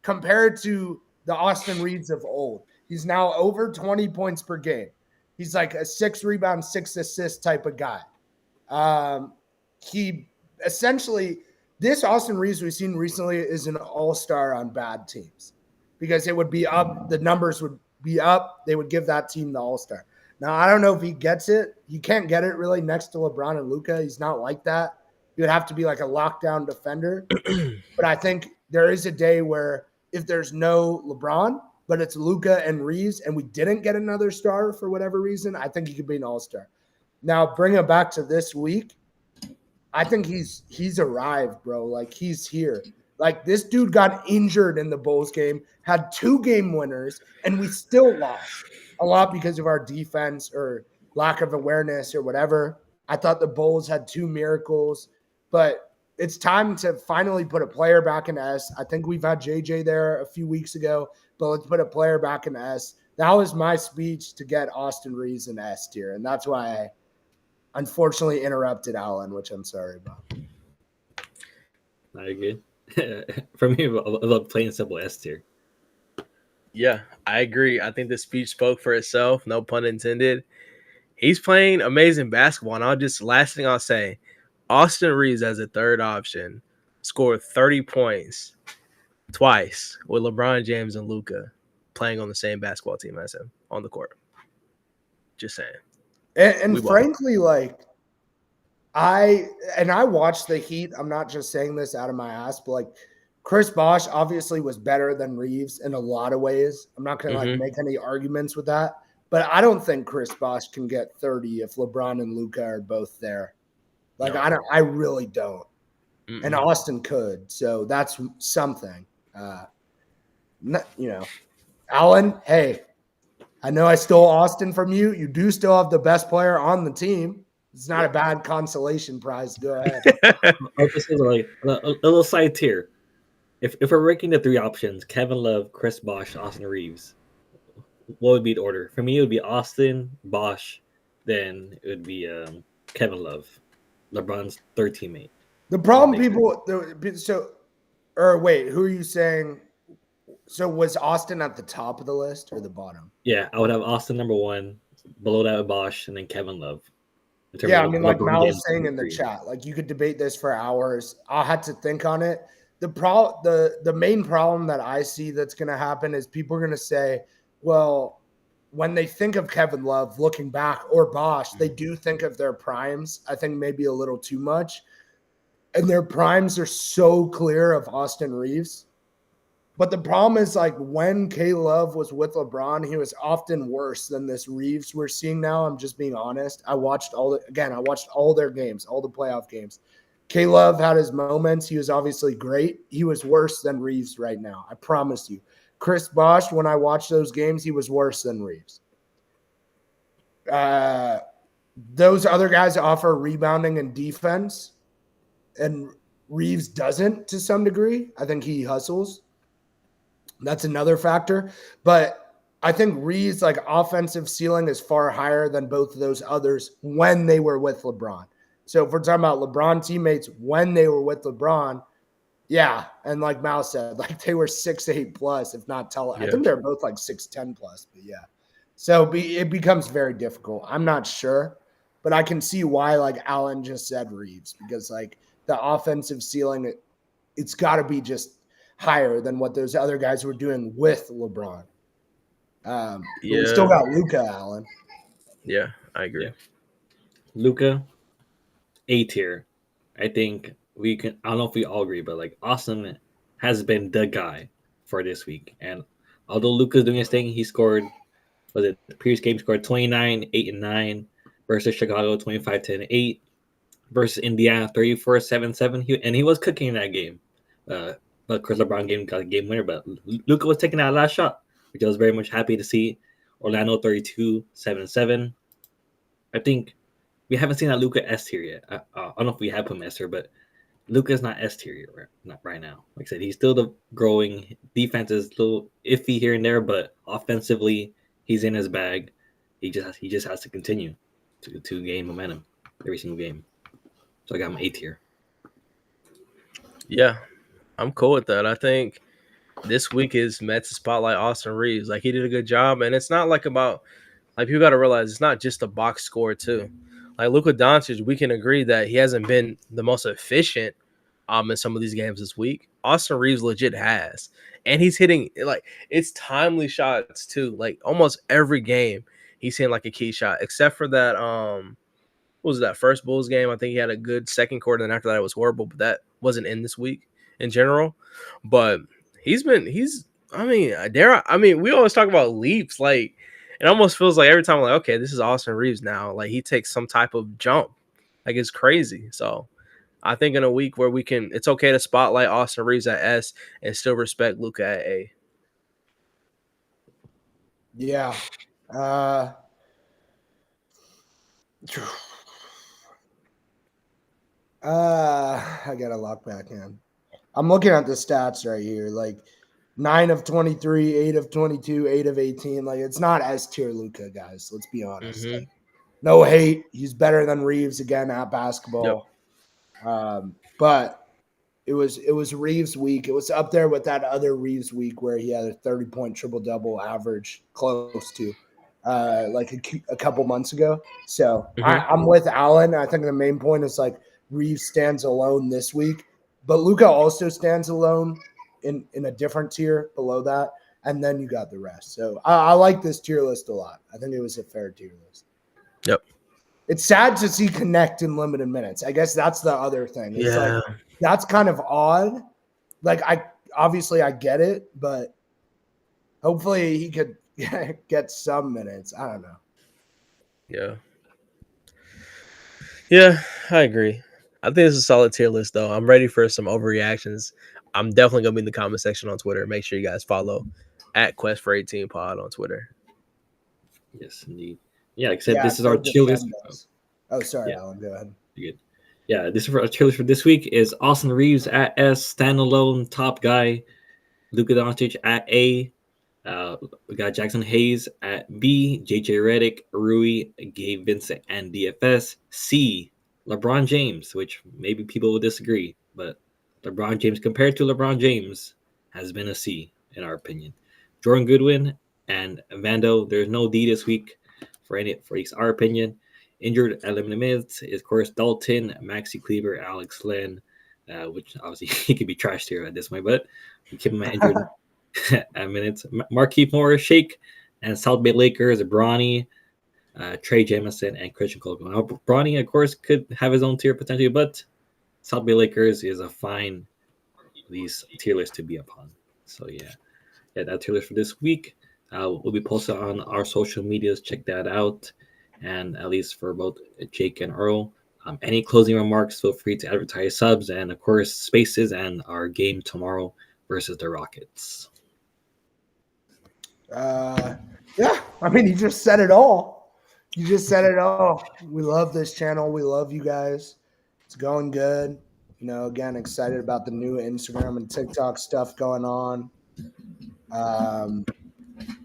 compared to the Austin Reeves of old. He's now over 20 points per game. He's like a 6 rebound, 6 assist type of guy. He essentially, this Austin Reeves we've seen recently is an all-star on bad teams because it would be up. The numbers would be up. They would give that team the all-star. Now, I don't know if he gets it. He can't get it really next to LeBron and Luka. He's not like that. He would have to be like a lockdown defender. But I think there is a day where if there's no LeBron, but it's Luka and Reeves, and we didn't get another star for whatever reason, I think he could be an all-star. Now, bring it back to this week. I think he's arrived, bro. Like, he's here. Like, this dude got injured in the Bulls game, had 2 game winners, and we still lost. A lot because of our defense or lack of awareness or whatever. I thought the Bulls had 2 miracles, but it's time to finally put a player back in S. I think we've had JJ there a few weeks ago, but let's put a player back in S. that was my speech to get Austin Reeves an S tier, and that's why I unfortunately interrupted Allan, which I'm sorry about.
Not good. For me, I love plain simple S tier.
Yeah, I agree. I think the speech spoke for itself. No pun intended. He's playing amazing basketball. And last thing I'll say, Austin Reeves as a third option scored 30 points twice with LeBron James and Luka playing on the same basketball team as him on the court. Just saying.
And frankly, like I watched the Heat. I'm not just saying this out of my ass, but like Chris Bosh obviously was better than Reeves in a lot of ways. I'm not going to like make any arguments with that, but I don't think Chris Bosh can get 30 if LeBron and Luka are both there. Like I really don't. And Austin could, so that's something. Allan, hey, I know I stole Austin from you. You do still have the best player on the team. It's not a bad consolation prize. Go ahead.
This is like a little side tier. If we're ranking the three options, Kevin Love, Chris Bosh, Austin Reeves, what would be the order? For me, it would be Austin, Bosh, then it would be Kevin Love, LeBron's third teammate.
The problem wait, who are you saying? So was Austin at the top of the list or the bottom?
Yeah, I would have Austin number one, below that Bosh, and then Kevin Love.
Yeah, I mean, like Mal was saying in the chat, like you could debate this for hours. I had to think on it. The main problem that I see that's going to happen is people are going to say, well, when they think of Kevin Love looking back or Bosh, they do think of their primes. I think maybe a little too much. And their primes are so clear of Austin Reeves. But the problem is, like, when K Love was with LeBron, he was often worse than this Reeves we're seeing now. I'm just being honest. I watched all their games, all the playoff games. K Love had his moments. He was obviously great. He was worse than Reeves right now. I promise you. Chris Bosh, when I watched those games, he was worse than Reeves. Those other guys offer rebounding and defense, and Reeves doesn't to some degree. I think he hustles. That's another factor. But I think Reeves' like offensive ceiling is far higher than both of those others when they were with LeBron. So if we're talking about LeBron teammates when they were with LeBron, yeah. And like Mal said, like they were 6'8 plus, if not taller. I think they're both like 6'10 plus, but yeah. So it becomes very difficult. I'm not sure, but I can see why like Allan just said Reeves, because like the offensive ceiling, it's got to be just higher than what those other guys were doing with LeBron. But we still got Luka, Allan.
Yeah, I agree.
Yeah. Luka, A tier. I think we can. I don't know if we all agree, but like Austin has been the guy for this week. And although Luka's doing his thing, he scored. Was it the previous game? Scored 29, 8, and 9 versus Chicago, 25, 10, 8 versus Indiana, 34, 7, 7. He was cooking in that game. But Chris LeBron got a game winner, but Luka was taking that last shot, which I was very much happy to see. Orlando 32, 7-7. I think we haven't seen that Luka S tier yet. I don't know if we have him S tier, but Luka's not S tier not right now. Like I said, he's still the growing. Defense is a little iffy here and there, but offensively, he's in his bag. He just has to continue to gain momentum every single game. So I got him A tier.
Yeah, I'm cool with that. I think this week is meant to spotlight Austin Reeves. Like he did a good job, and it's not like about like people got to realize it's not just a box score too. Like Luka Doncic, we can agree that he hasn't been the most efficient in some of these games this week. Austin Reeves legit has, and he's hitting like it's timely shots too. Like almost every game, he's hitting like a key shot, except for that what was that first Bulls game? I think he had a good second quarter, and after that it was horrible. But that wasn't in this week in general. But he's I mean, we always talk about leaps. Like it almost feels like every time, like, okay, this is Austin Reeves now. Like he takes some type of jump. Like it's crazy. So I think in a week where it's okay to spotlight Austin Reeves at S and still respect Luka at A.
Yeah. I gotta lock back in. I'm looking at the stats right here. Like 9 of 23, 8 of 22, 8 of 18. Like, it's not S tier Luka, guys. Let's be honest.
Mm-hmm.
Like, no hate. He's better than Reeves again at basketball. But it was Reeves week. It was up there with that other Reeves week where he had a 30-point triple-double average close to like a couple months ago. So I'm with Allan. I think the main point is like Reeves stands alone this week, but Luka also stands alone in a different tier below that. And then you got the rest. So I like this tier list a lot. I think it was a fair tier list.
Yep.
It's sad to see Connect in limited minutes. I guess that's the other thing. It's like that's kind of odd. Like I get it, but hopefully he could get some minutes. I don't know.
Yeah, I agree. I think it's a solid tier list, though. I'm ready for some overreactions. I'm definitely gonna be in the comment section on Twitter. Make sure you guys follow at Quest for 18 Pod on Twitter.
Yes, indeed. Yeah, like I said, this is our tier list.
Oh, sorry, Allan. Go ahead.
You're good. Yeah, this is our tier list for this week is Austin Reeves at S, standalone top guy. Luka Doncic at A. We got Jackson Hayes at B. JJ Redick, Rui, Gabe Vincent, and DFS. C. LeBron James, which maybe people will disagree, but LeBron James compared to LeBron James has been a C in our opinion. Jordan Goodwin and Vando. There's no D this week for our opinion. Injured at limited minutes is, of course, Dalton, Maxi Kleber, Alex Len, which obviously he could be trashed here at this point, but we keep him at injured at minutes. Markieff Morris, Shake, and South Bay Lakers, Bronny, Trey Jamison, and Christian Colvin. Now, Bronny, of course, could have his own tier potentially, but South Bay Lakers is a fine these tier list to be upon. So yeah, that tier list for this week will be posted on our social medias. Check that out. And at least for both Jake and Earl, any closing remarks, feel free to advertise subs and, of course, spaces and our game tomorrow versus the Rockets.
Yeah, I mean, you just said it all. We love this channel. We love you guys. It's going good. Again, excited about the new Instagram and TikTok stuff going on.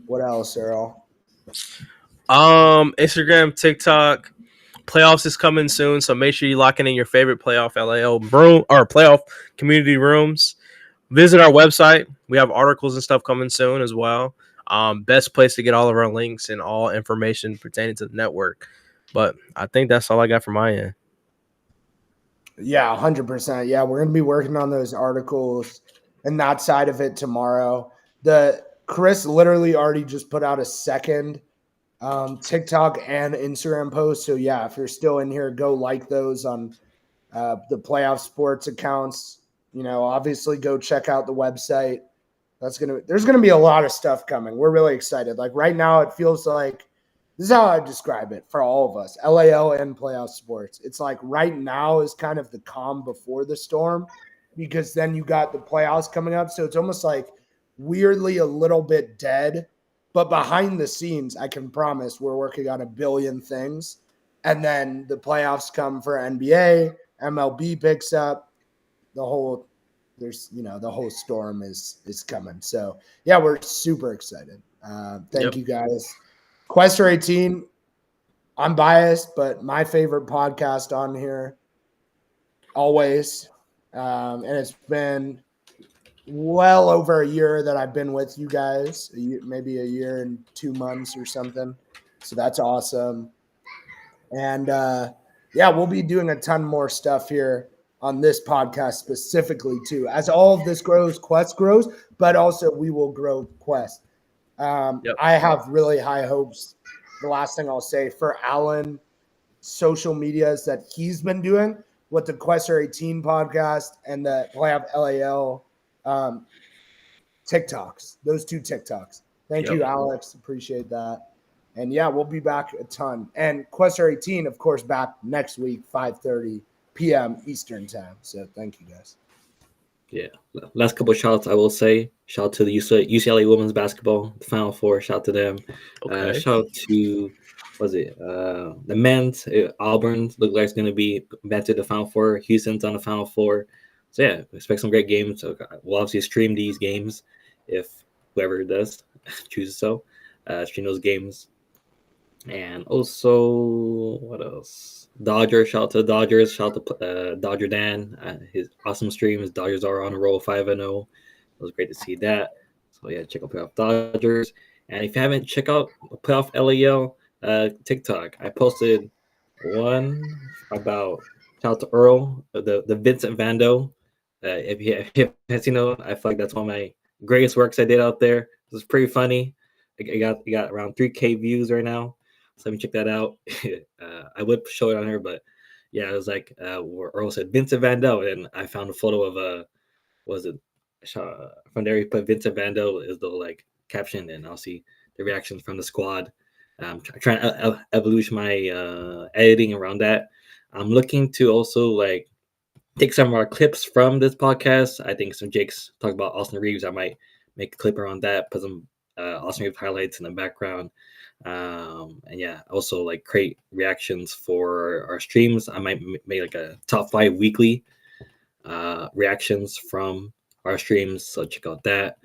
What else, Earl?
Instagram, TikTok, playoffs is coming soon, so make sure you locking in your favorite PlayoffLAL room or playoff community rooms. Visit our website. We have articles and stuff coming soon as well. Best place to get all of our links and all information pertaining to the network. But I think that's all I got from my end.
Yeah, 100%. Yeah, we're going to be working on those articles and that side of it tomorrow. Chris literally already just put out a second TikTok and Instagram post. So yeah, if you're still in here, go like those on the Playoff Sports accounts. Obviously go check out the website. There's gonna be a lot of stuff coming. We're really excited. Like right now, it feels like this is how I describe it for all of us, LAL and Playoff Sports. It's like right now is kind of the calm before the storm, because then you got the playoffs coming up. So it's almost like weirdly a little bit dead. But behind the scenes, I can promise we're working on a billion things. And then the playoffs come for NBA, MLB picks up, the whole storm is coming. So yeah, we're super excited. Thank you guys. Quest for 18, I'm biased, but my favorite podcast on here always. And it's been well over a year that I've been with you guys, maybe a year and 2 months or something. So that's awesome. And we'll be doing a ton more stuff here on this podcast specifically too. As all of this grows, Quest grows, but also we will grow Quest. I have really high hopes. The last thing I'll say for Allan, social medias that he's been doing with the Quest for 18 podcast and the PlayoffLAL TikToks, those 2 TikToks. Thank you, Alex. Appreciate that. And yeah, we'll be back a ton. And Quest for 18, of course, back next week, 5:30 p.m. Eastern time. So thank you guys.
Yeah. Last couple of shout-outs, I will say. Shout out to the UCLA women's basketball, the Final Four. Shout out to them.
Okay.
Shout out to, the men's. Auburn look like it's going to be back to the Final Four. Houston's on the Final Four. So yeah, expect some great games. So we'll obviously stream these games. if whoever does chooses so. Stream those games. And also, what else? Dodgers, shout out to the Dodgers, shout out to Dodger Dan. His awesome stream. His Dodgers are on a roll 5-0. It was great to see that. So yeah, check out Playoff Dodgers. And if you haven't, check out PlayoffLAL TikTok. I posted one about shout out to Earl, the Vincent Vando. If you have seen it, I feel like that's one of my greatest works I did out there. It was pretty funny. I got around 3K views right now. So let me check that out. I would show it on here, but yeah, it was like where Earl said Vincent Vando, and I found a photo of was it from there he put Vincent Vando is the like caption, and I'll see the reactions from the squad. I'm trying to evolution my editing around that. I'm looking to also like take some of our clips from this podcast. I think some Jake's talk about Austin Reeves. I might make a clip around that, put some Austin Reeves highlights in the background. And yeah, also like create reactions for our streams. I might make like a top 5 weekly reactions from our streams. So check out that.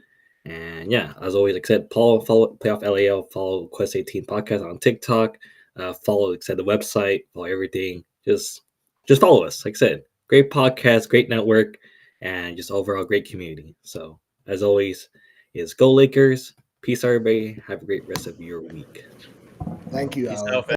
And yeah, as always, like I said, follow PlayoffLAL, follow Quest 18 podcast on TikTok, follow, like I said, the website, follow everything. Just follow us. Like I said, great podcast, great network, and just overall great community. So as always, is go Lakers. Peace, everybody. Have a great rest of your week.
Thank you,
Peace
Allan.
out,